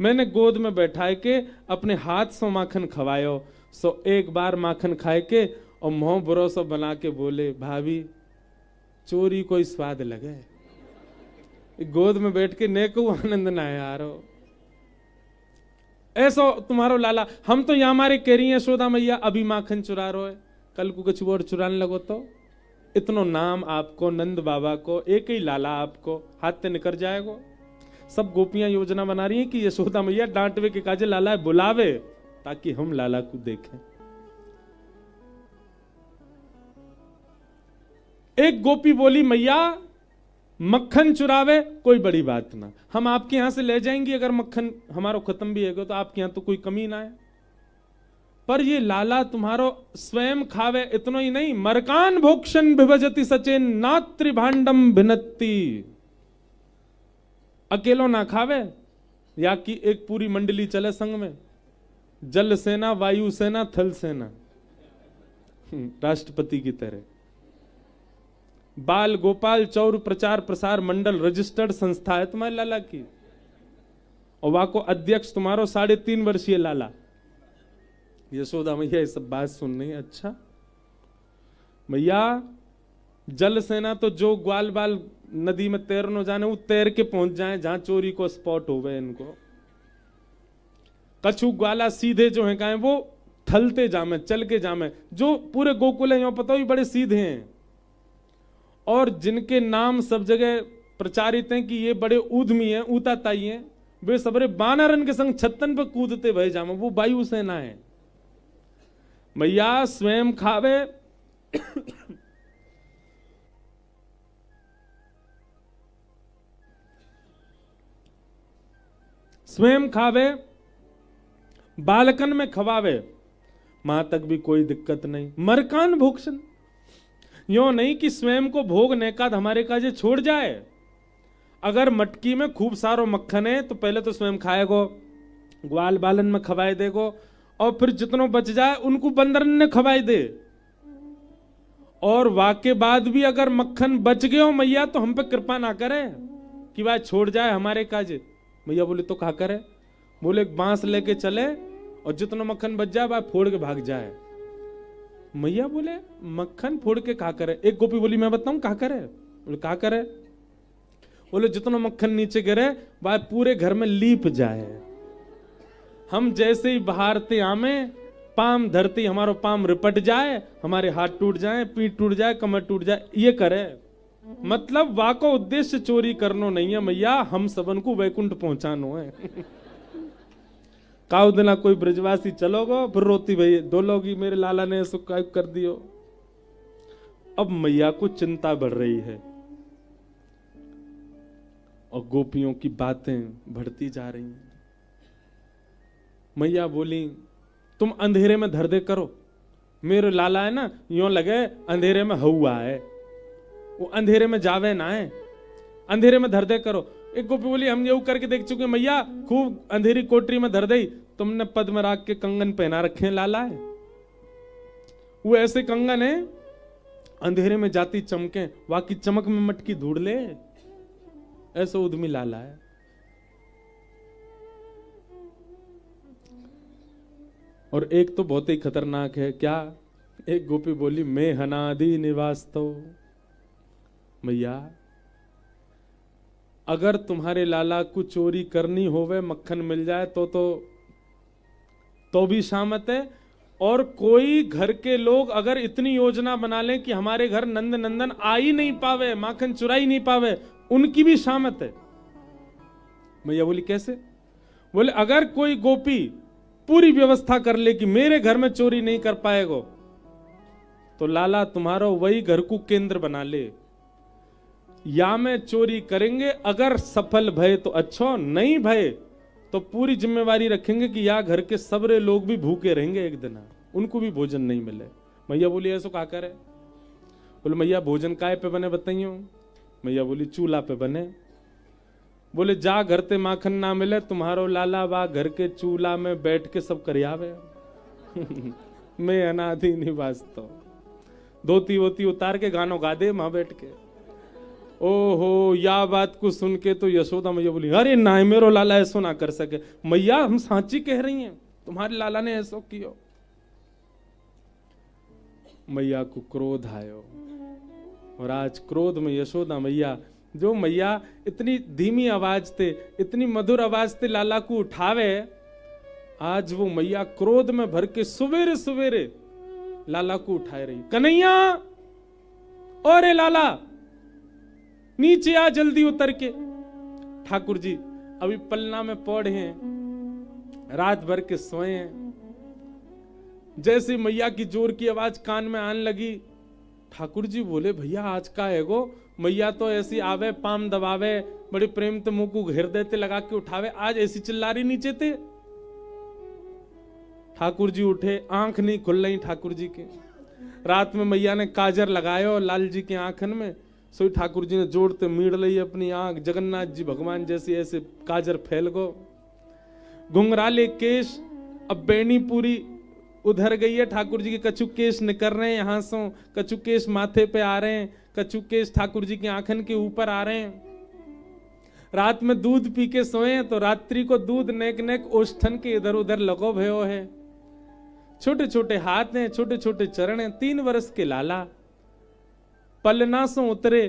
मैंने गोद में बैठाए के अपने हाथ से माखन खवायो, सो एक बार माखन खाए के और मुंह बुरोसो बना के बोले भाभी चोरी कोई स्वाद लगे, गोद में बैठ के नेको आनंद ना यारो। ऐसा तुम्हारो लाला, हम तो यहाँ हमारे कह रही है यशोदा मैया अभी माखन चुरा रो है, कल को कुछ और चुराने लगो तो इतनो नाम आपको, नंद बाबा को, एक ही लाला आपको हाथ से निकल जाएगा। सब गोपियां योजना बना रही हैं कि यशोदा मैया डांटवे के काजे लाला बुलावे ताकि हम लाला को देखें। एक गोपी बोली मैया मक्खन चुरावे कोई बड़ी बात ना, हम आपके यहां से ले जाएंगे, अगर मक्खन हमारो खत्म भी है तो आपके यहां तो कोई कमी ना है, पर ये लाला तुम्हारो स्वयं खावे इतनो ही नहीं, मरकान भोक्षण विभजति सचेन नात्रि भांडम भिन्नति, अकेलो ना खावे या कि एक पूरी मंडली चले संग में, जल सेना, वायु सेना, थल सेना, राष्ट्रपति की तरह। बाल गोपाल चौर प्रचार प्रसार मंडल रजिस्टर्ड संस्था है तुम्हारे लाला की, और वहां को अध्यक्ष तुम्हारो 3.5 वर्षीय लाला। यशोदा मैया ये सब बात सुन रही है, अच्छा मैया जल सेना तो जो ग्वाल बाल नदी में तैरनो जाने वो तैर के पहुंच जाए जहां चोरी को स्पॉट हो गए इनको, कछु ग्वाला सीधे जो है कहें वो थलते जामे, चल के जामे, जो पूरे गोकुल है पता ही बड़े सीधे हैं, और जिनके नाम सब जगह प्रचारित हैं कि ये बड़े उद्यमी हैं, ऊताताई हैं, वे सबरे बानरन के संग छत्तन पर कूदते भय जामे, वो वायु सेना है। मैया स्वयं खावे स्वयं खावे, बालकन में खवावे, मां तक भी कोई दिक्कत नहीं। मरकान भोक्षण यो नहीं कि स्वयं को भोग नेकाद हमारे काजे छोड़ जाए, अगर मटकी में खूब सारो मक्खन है तो पहले तो स्वयं खाएगो, ग्वाल बालन में खवाए देगो, और फिर जितनो बच जाए उनको बंदरन ने खवाए दे, और वाके बाद भी अगर मक्खन बच गए हो मैया तो हम पे कृपा ना करे कि वह छोड़ जाए हमारे काजे। मैया बोले तो क्या करे? बोले एक बांस लेके चले और जितना मक्खन बच जाए वह फोड़ के भाग जाए। मैया बोले मक्खन फोड़ के क्या करे? एक गोपी बोली मैं बताऊं क्या करे? बोले क्या करे? बोले जितना मक्खन नीचे गिरे वह पूरे घर में लीप जाए, हम जैसे ही बहारते आमे पाम धरती हमारो पाम रिपट जाए, हमारे हाथ टूट जाए, पीठ टूट जाए, कमर टूट जाए, ये करे। मतलब वाको उद्देश्य चोरी करनो नहीं है मैया, हम सबन को वैकुंठ पहुंचानो है। काउ दिना कोई ब्रजवासी चलोगो फिर रोती भई दो लोग ही मेरे लाला ने सुकायब कर दियो। अब मैया को चिंता बढ़ रही है और गोपियों की बातें बढ़ती जा रही हैं। मैया बोली तुम अंधेरे में धर दे करो, मेरे लाला है ना यूं लगे अंधेरे में हुआ है, वो अंधेरे में जावे ना है, अंधेरे में धर दे करो। एक गोपी बोली हम ये करके देख चुके मैया, खूब अंधेरी कोठरी में धर दई, तुमने पद्मराग के कंगन पहना रखे हैं लाला है, वो ऐसे कंगन है अंधेरे में जाती चमके, वाकी चमक में मटकी ढूंढ ले, ऐसा उद्यमी लाला है। और एक तो बहुत ही खतरनाक है। क्या? एक गोपी बोली, मैं हनादि निवास तो। मैया अगर तुम्हारे लाला को चोरी करनी होवे, मक्खन मिल जाए तो भी शामत है। और कोई घर के लोग अगर इतनी योजना बना लें कि हमारे घर नंद नंदन आ ही नहीं पावे, माखन चुराई नहीं पावे, उनकी भी शामत है। मैया बोली कैसे? बोले अगर कोई गोपी पूरी व्यवस्था कर ले कि मेरे घर में चोरी नहीं कर पाएगो, तो लाला तुम्हारा वही घर को केंद्र बना ले, या में चोरी करेंगे, अगर सफल भय तो अच्छा, नहीं भय तो पूरी जिम्मेवारी रखेंगे कि या घर के सबरे लोग भी भूखे रहेंगे, एक दिन उनको भी भोजन नहीं मिले। मैया बोली ऐसा का करे? बोले मैया भोजन काय पे बने बताइयो? मैया बोली चूल्हा पे बने। बोले जा घर ते माखन ना मिले, तुम्हारो लाला बा घर के चूल्हा में बैठ के सब करियावे। मैं अनादि निवास तो। धोती वोती उतार के गानो गा दे मां बैठ के। ओहो, या बात को सुन के तो यशोदा मैया बोली, अरे ना मेरो लाला ऐसो ना कर सके। मैया हम सांची कह रही हैं, तुम्हारे लाला ने ऐसो कियो। मैया को क्रोध आयो, और आज क्रोध में यशोदा मैया, जो मैया इतनी धीमी आवाज थे, इतनी मधुर आवाज थे लाला को उठावे, आज वो मैया क्रोध में भर के सवेरे सवेरे लाला को उठाए रही। कन्हैया, ओरे लाला नीचे आ, जल्दी उतर के। ठाकुर जी अभी पलना में पौड़े हैं, रात भर के सोए हैं। जैसे मैया की जोर की आवाज कान में आने लगी, ठाकुर जी बोले भैया आज का है गो? मैया तो ऐसी आवे, पाम दबावे, बड़े प्रेम तो मुंह को घेर देते, लगा के उठावे, आज ऐसी चिल्ला रही नीचे थे। ठाकुर जी उठे, आंख नहीं खुल रही ठाकुर जी के। रात में मैया ने काजर लगायो लाल जी के आंखन में, सोई ठाकुर जी ने जोड़ते मीड़ ली अपनी आंख, जगन्नाथ जी भगवान जैसी ऐसे काजर फैल गो। घुंघराले केश, अब बेनी पूरी उधर गई है, ठाकुर जी के कछु केश निकर रहे हैं यहां से, कछु केश माथे पे आ रहे हैं, कछु केश ठाकुर जी की आंखन के ऊपर आ रहे हैं। रात में दूध पी के सोए हैं, तो रात्रि को दूध नेक नेक ओष्ठन के इधर उधर लगो भयो है। छोटे छोटे हाथ हैं, छोटे छोटे चरण हैं। 3 वर्ष के लाला पलना से उतरे,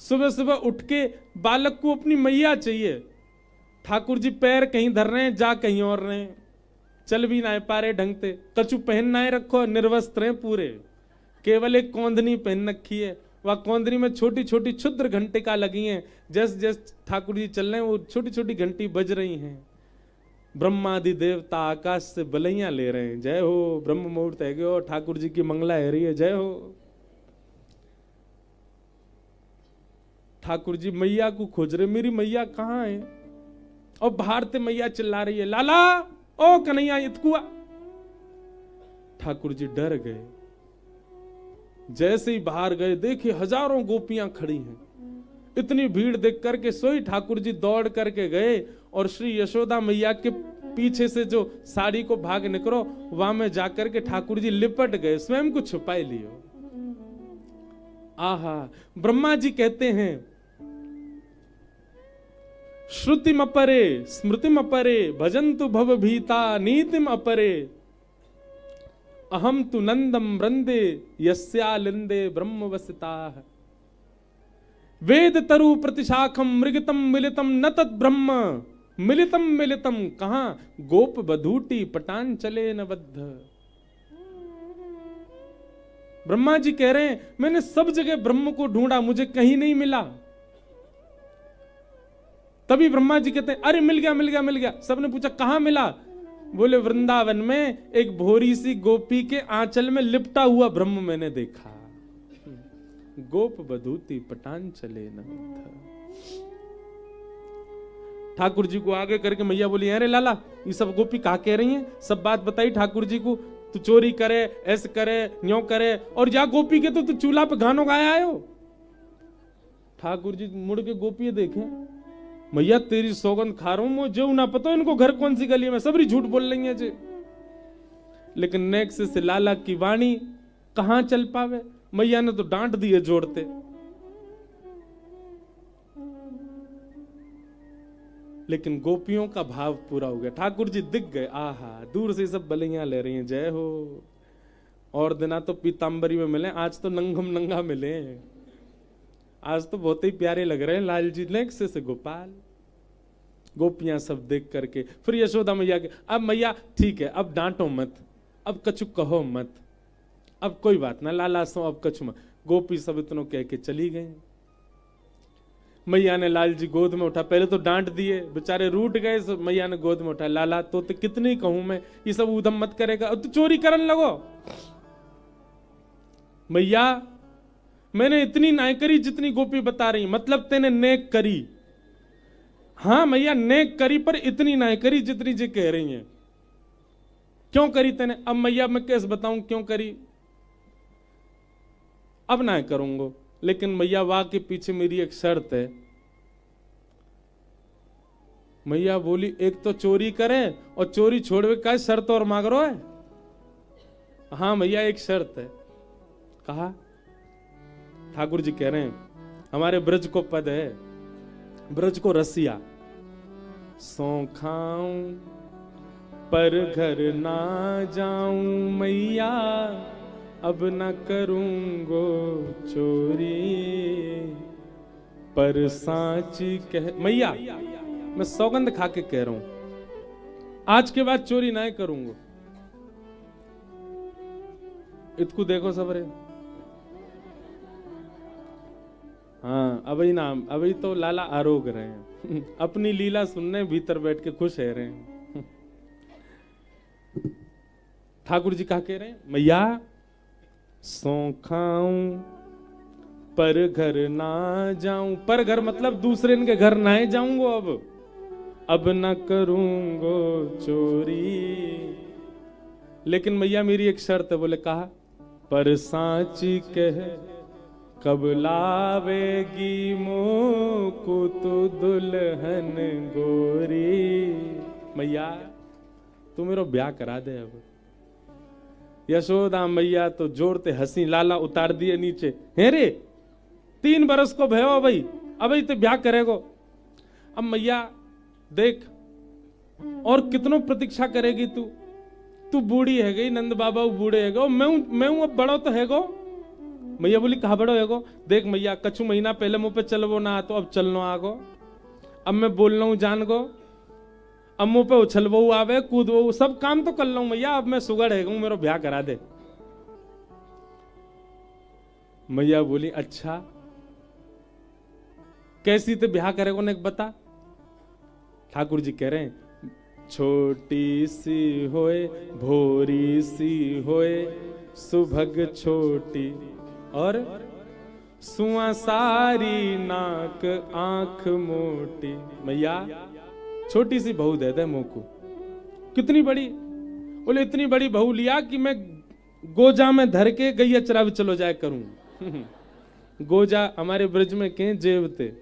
सुबह सुबह उठ के बालक को अपनी मैया चाहिए। ठाकुर जी पैर कहीं धर रहे हैं, जा कहीं और रहे हैं, चल भी ना पा रहे ढंग से, कछु पहन ना रखो, निर्वस्त्र हैं पूरे, केवल एक कौंधनी पहन रखी है। वह कौंधनी में छोटी छोटी क्षुद्र घंटिका लगी हैं, जैसे जैसे ठाकुर जी चल रहे हैं वो छोटी छोटी घंटी बज रही हैं। ब्रह्मादि देवता आकाश से बलैया ले रहे हैं, जय हो। ब्रह्म मुहूर्त है गयो, ठाकुर जी की मंगला है रही है, जय हो। ठाकुर जी मैया को खोज रहे, मेरी मैया कहाँ है? और बाहर से मैया चिल्ला रही है, लाला ओ कन्हैया इतकुआ। ठाकुर जी डर गए। जैसे ही बाहर गए, देखिए हजारों गोपियां खड़ी हैं। इतनी भीड़ देख करके सोई ठाकुर जी दौड़ करके गए, और श्री यशोदा मैया के पीछे से जो साड़ी को भाग निकलो, वहां में जाकर के ठाकुर जी लिपट गए, स्वयं को छुपाए लियो। आहा, ब्रह्मा जी कहते हैं, श्रुतिम अपरे स्मृतिम अपरे भजन्तु भव भीता नीतिम अपरे, अहम तु नंदम वृंदे यस्यालिंदे ब्रह्म वसिताः। वेद तरु प्रतिशाखम मृगतम मिलितम न तत् ब्रह्म, मिलितम मिलितम कहां गोप बधूटी पटान चले न बद्ध। ब्रह्मा जी कह रहे हैं, मैंने सब जगह ब्रह्म को ढूंढा, मुझे कहीं नहीं मिला। तभी ब्रह्मा जी कहते हैं, अरे मिल गया मिल गया मिल गया। सबने पूछा कहां मिला? बोले वृंदावन में एक भोरी सी गोपी के आंचल में लिपटा हुआ ब्रह्म मैंने देखा। गोप बधूती पटान चले न। ठाकुर जी को आगे करके मैया बोली, अरे लाला ये सब गोपी कहा कह रही हैं? सब बात बताई ठाकुर जी को, तू चोरी करे, ऐसे करे, न्यो करे, और या गोपी के तो तू चूल्हा पे गानो गाया आयो। ठाकुर जी मुड़ के गोपी देखे, मैया तेरी सौगंध खा रहा हूं, मुझे ना पता इनको घर कौन सी गली में, सबरी झूठ बोल रही है जी। लेकिन नेक्स्ट से लाला की वाणी कहां चल पावे, मैया ने तो डांट दिए जोड़ते। लेकिन गोपियों का भाव पूरा हो गया। ठाकुर जी दिख गए, आहा दूर से सब बलियां ले रही हैं, जय हो। और दिना तो पीताम्बरी में मिले, आज तो नंगम नंगा मिले। आज तो बहुत ही प्यारे लग रहे हैं लाल जी ने से गोपाल। गोपियां सब देख करके फिर यशोदा मैया के, अब मैया ठीक है, अब डांटो मत, अब कछु कहो मत, अब कोई बात ना लाला सो, अब कछु मत। गोपी सब इतनों कह के चली गई। मैया ने लाल जी गोद में उठा, पहले तो डांट दिए, बेचारे रूठ गए। मैया ने गोद में उठा, लाला तो कितनी कहूं मैं, ये सब उधम मत करेगा, अब तो चोरी करने लगो। मैया मैंने इतनी नाय करी जितनी गोपी बता रही, मतलब तेने नेक करी। हाँ मैया नेक करी, पर इतनी नाय करी जितनी जी कह रही हैं। क्यों करी तेने? अब मैया मैं कैसे बताऊं क्यों करी, अब ना करूंगा। लेकिन मैया वाह के पीछे मेरी एक शर्त है। मैया बोली, एक तो चोरी करे और चोरी छोड़वे का शर्त और मांग रहा है। हाँ मैया एक शर्त है। कहा? ठाकुर जी कह रहे हैं हमारे ब्रज को पद है, ब्रज को रसिया। सो खाऊं पर घर ना जाऊं मैया, अब न करूंगो चोरी, पर सांची कह। मैया मैं सौगंध खा के कह रहा हूं, आज के बाद चोरी ना करूंगा। इतकू देखो सबरे। हाँ अभी ना, अभी तो लाला आरोग रहे हैं अपनी लीला सुनने, भीतर बैठ के खुश है रहे हैं। ठाकुर जी कहा कह रहे हैं, मैया सो खाऊं पर घर ना जाऊं। पर घर मतलब दूसरे के घर ना जाऊंगो, अब न करूंगो चोरी। लेकिन मैया मेरी एक शर्त है। बोले कहा? पर सांची कह कब लावेगी मोको तो दुल्हन गोरी। मैया तू मेरा ब्याह करा दे अब। यशोदा मैया तो जोरते हंसी, लाला उतार दिए नीचे। हे रे 3 बरस को भयो भाई, अब तो ब्याह करेगो। अब मैया देख और कितनों प्रतीक्षा करेगी तू, तू बूढ़ी है गई, नंद बाबा बूढ़े है गो, मैं हूं अब बड़ो तो है गो। मैया बोली कहा बड़ो है गो? देख मैया कछु महीना पहले मुंह पे चलवो ना, तो अब चलनो आगो। अब मैं बोल रहा हूं जान गो, अब मुंह पे उछलवो आवे, कूदवो, सब काम तो कर लूं मैया। अब मैं सुगड़ है गूं, मेरा ब्याह करा दे। मैया बोली अच्छा कैसी ते ब्याह करेगो ने बता। ठाकुर जी कह रहे हैं, छोटी सी होए भोरी सी होए, सुभग छोटी और सुआ सारी, नाक आंख मोटी। मैया छोटी सी बहू दे दे मोको। कितनी बड़ी? बोले इतनी बड़ी बहू लिया कि मैं गोजा में धर के गैया चरावे चलो जाए करूं। गोजा हमारे ब्रज में के जेवते।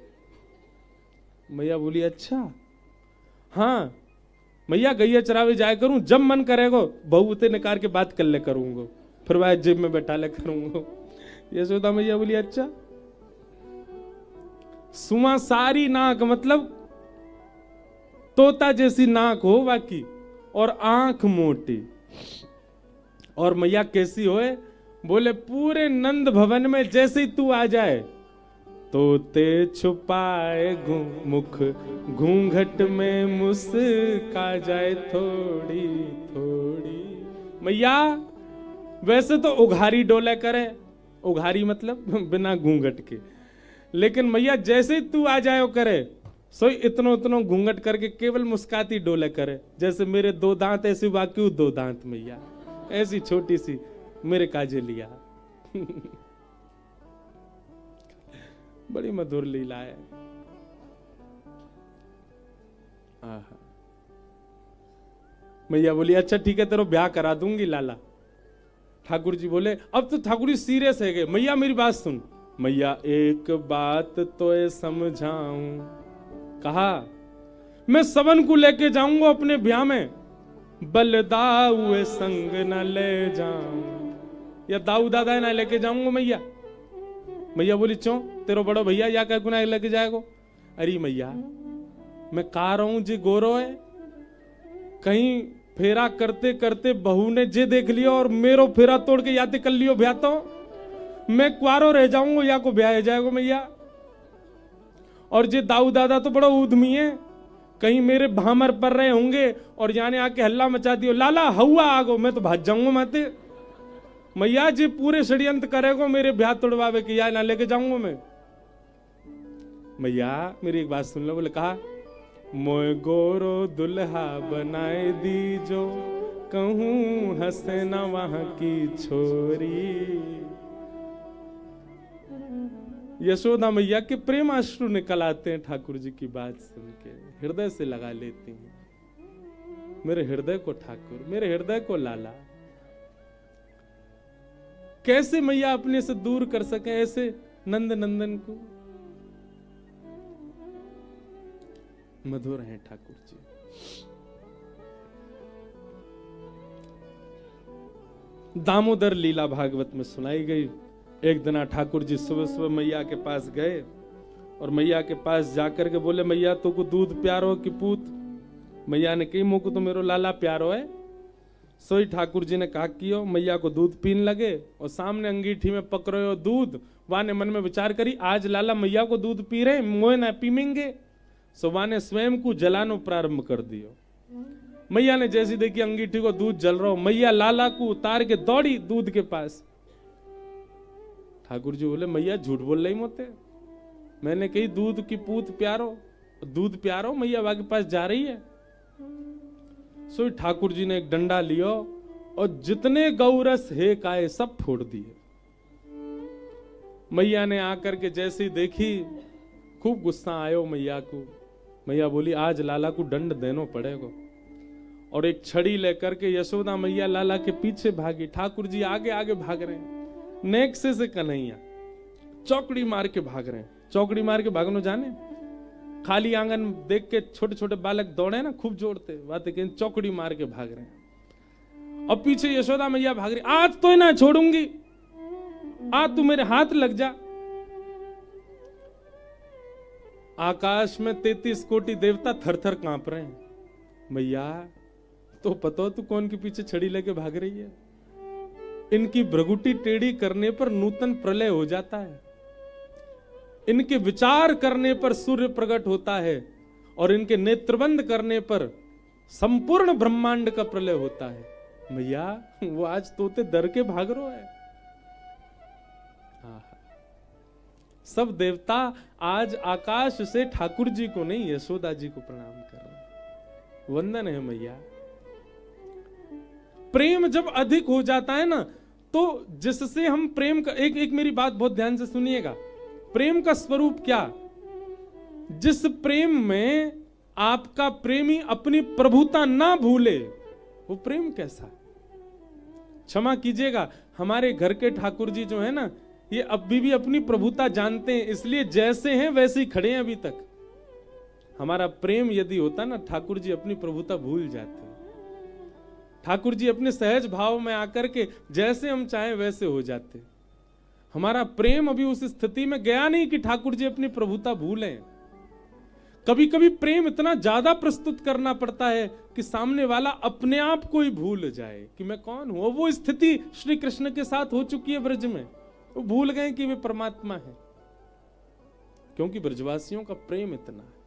मैया बोली अच्छा हाँ मैया गैया चरावे जाए करूं, जब मन करेगो बहू ते निकाल के बात कर ले करूंगा, फिर वह जेब में बैठा ले करूंगा। यशोदा मैया बोली अच्छा। सुमा सारी नाक मतलब तोता जैसी नाक हो बाकी, और आंख मोटी। और मैया कैसी होए? बोले पूरे नंद भवन में जैसे ही तू आ जाए, तोते छुपाए मुख घूंघट में मुस्का जाए थोड़ी थोड़ी। मैया वैसे तो उघारी डोले करे, उघारी मतलब बिना घूंघट के, लेकिन मैया जैसे ही तू आ जाए करे, सो इतनो इतनो घूंघट करके केवल मुस्काती डोले करे, जैसे मेरे 2 दांत ऐसी बाकी 2 दांत मैया ऐसी छोटी सी मेरे काजे लिया। बड़ी मधुर लीला है। मैया बोली अच्छा ठीक है तेरा ब्याह करा दूंगी लाला। ठाकुर जी बोले अब तो ठाकुर जी सीरियस है गए। मैया मेरी बात सुन। मैया एक बात तो समझाऊं। कहा मैं सबन को लेके जाऊंगा अपने ब्याह में, बलदाऊ संग न ले जाऊं, या दाऊ दादा ना लेके जाऊंगा मैया। मैया बोली क्यों? तेरा बड़ो भैया या क्या गुना लेके जाएगो? अरे मैया मैं कहा रहा हूं जी गोरो है, कहीं फेरा करते करते बहू ने जे देख लियो और मेरो फेरा तोड़ के याद कर लियो ब्याह, तो मैं कुआरो रह जाऊंगा या को ब्याह जाएगा मैया। और जे दाऊ दादा तो बड़ा उद्यमी है, कहीं मेरे भामर पर रहे होंगे और जाने आके हल्ला मचा दियो लाला हवा आगो, मैं तो भाज जाऊंगा माते मैया जी पूरे षड्यंत्र करेगो मेरे ब्याह तोड़वावे के, या ना लेके जाऊंगा मैं। मैया मेरी एक बात सुन लो। बोले कहा मोय गोरो दुल्हा बनाए दीजो, कहूं हंसे ना वहां की छोरी। यशोदा मैया के प्रेम अश्रु निकल आते हैं ठाकुर जी की बात सुन के, हृदय से लगा लेती हैं। मेरे हृदय को ठाकुर, मेरे हृदय को लाला। कैसे मैया अपने से दूर कर सके ऐसे नंद नंदन को। मधुर हैं ठाकुर जी। दामोदर लीला भागवत में सुनाई गई। एक दिन ठाकुर जी सुबह सुबह मैया के पास गए और मैया के पास जाकर के बोले मैया तो को दूध प्यारो कि पूत। मैया ने कही मुझको तो मेरो लाला प्यारो है। सोई ठाकुर जी ने कहा कियो, मैया को दूध पीन लगे और सामने अंगीठी में पकड़ो हो दूध। वह ने मन में विचार करी आज लाला मैया को दूध पी रहे, मोए ना पीमेंगे। सो वह ने स्वयं को जलानो प्रारंभ कर दियो। मैया ने जैसी देखी अंगीठी को दूध जल रहा हो, मैया लाला को उतार के दौड़ी दूध के पास। ठाकुर जी बोले मैया झूठ बोल रही मोते, मैंने कही दूध की पूत प्यारो, दूध प्यारो, मैया वहां के पास जा रही है। सो ठाकुर जी ने एक डंडा लियो और जितने गौरस हे काए सब फोड़ दिए। मैया ने आकर के जैसे ही देखी खूब गुस्सा आयो मैया को। मैया बोली आज लाला को दंड देना पड़ेगा। और एक छड़ी लेकर के यशोदा मैया लाला के पीछे भागी। ठाकुर जी आगे आगे भाग रहे हैं, नेक्से से कन्हैया चौकड़ी मार के भाग रहे हैं। चौकड़ी मार के भागनो जाने, खाली आंगन देख के छोटे छोटे बालक दौड़े ना खूब जोड़ते, बातें कहें चौकड़ी मार के भाग रहे हैं। और पीछे यशोदा मैया भाग रही, आज तो ना छोड़ूंगी, आज तू मेरे हाथ लग जा। आकाश में 33 कोटि देवता थर थर कांप रहे हैं। मैया तो पता तू कौन के पीछे छड़ी लेके भाग रही है। इनकी भ्रगुटी टेढ़ी करने पर नूतन प्रलय हो जाता है, इनके विचार करने पर सूर्य प्रकट होता है और इनके नेत्रबंद करने पर संपूर्ण ब्रह्मांड का प्रलय होता है। मैया वो आज तोते डर के भाग रहे है। सब देवता आज आकाश से ठाकुर जी को नहीं यशोदा जी को प्रणाम कर रहे हैं। वंदन है मैया। प्रेम जब अधिक हो जाता है ना, तो जिससे हम प्रेम का एक मेरी बात बहुत ध्यान से सुनिएगा। प्रेम का स्वरूप क्या? जिस प्रेम में आपका प्रेमी अपनी प्रभुता ना भूले, वो प्रेम कैसा? क्षमा कीजिएगा, हमारे घर के ठाकुर जी जो है ना, ये अभी भी अपनी प्रभुता जानते हैं, इसलिए जैसे हैं वैसे ही खड़े हैं अभी तक। हमारा प्रेम यदि होता ना, ठाकुर जी अपनी प्रभुता भूल जाते। ठाकुर जी अपने सहज भाव में आकर के जैसे हम चाहें वैसे हो जाते। हमारा प्रेम अभी उस स्थिति में गया नहीं कि ठाकुर जी अपनी प्रभुता भूलें। कभी कभी प्रेम इतना ज्यादा प्रस्तुत करना पड़ता है कि सामने वाला अपने आप को ही भूल जाए कि मैं कौन हूं। वो स्थिति श्री कृष्ण के साथ हो चुकी है ब्रज में। वो भूल गए कि वे परमात्मा है, क्योंकि ब्रजवासियों का प्रेम इतना है।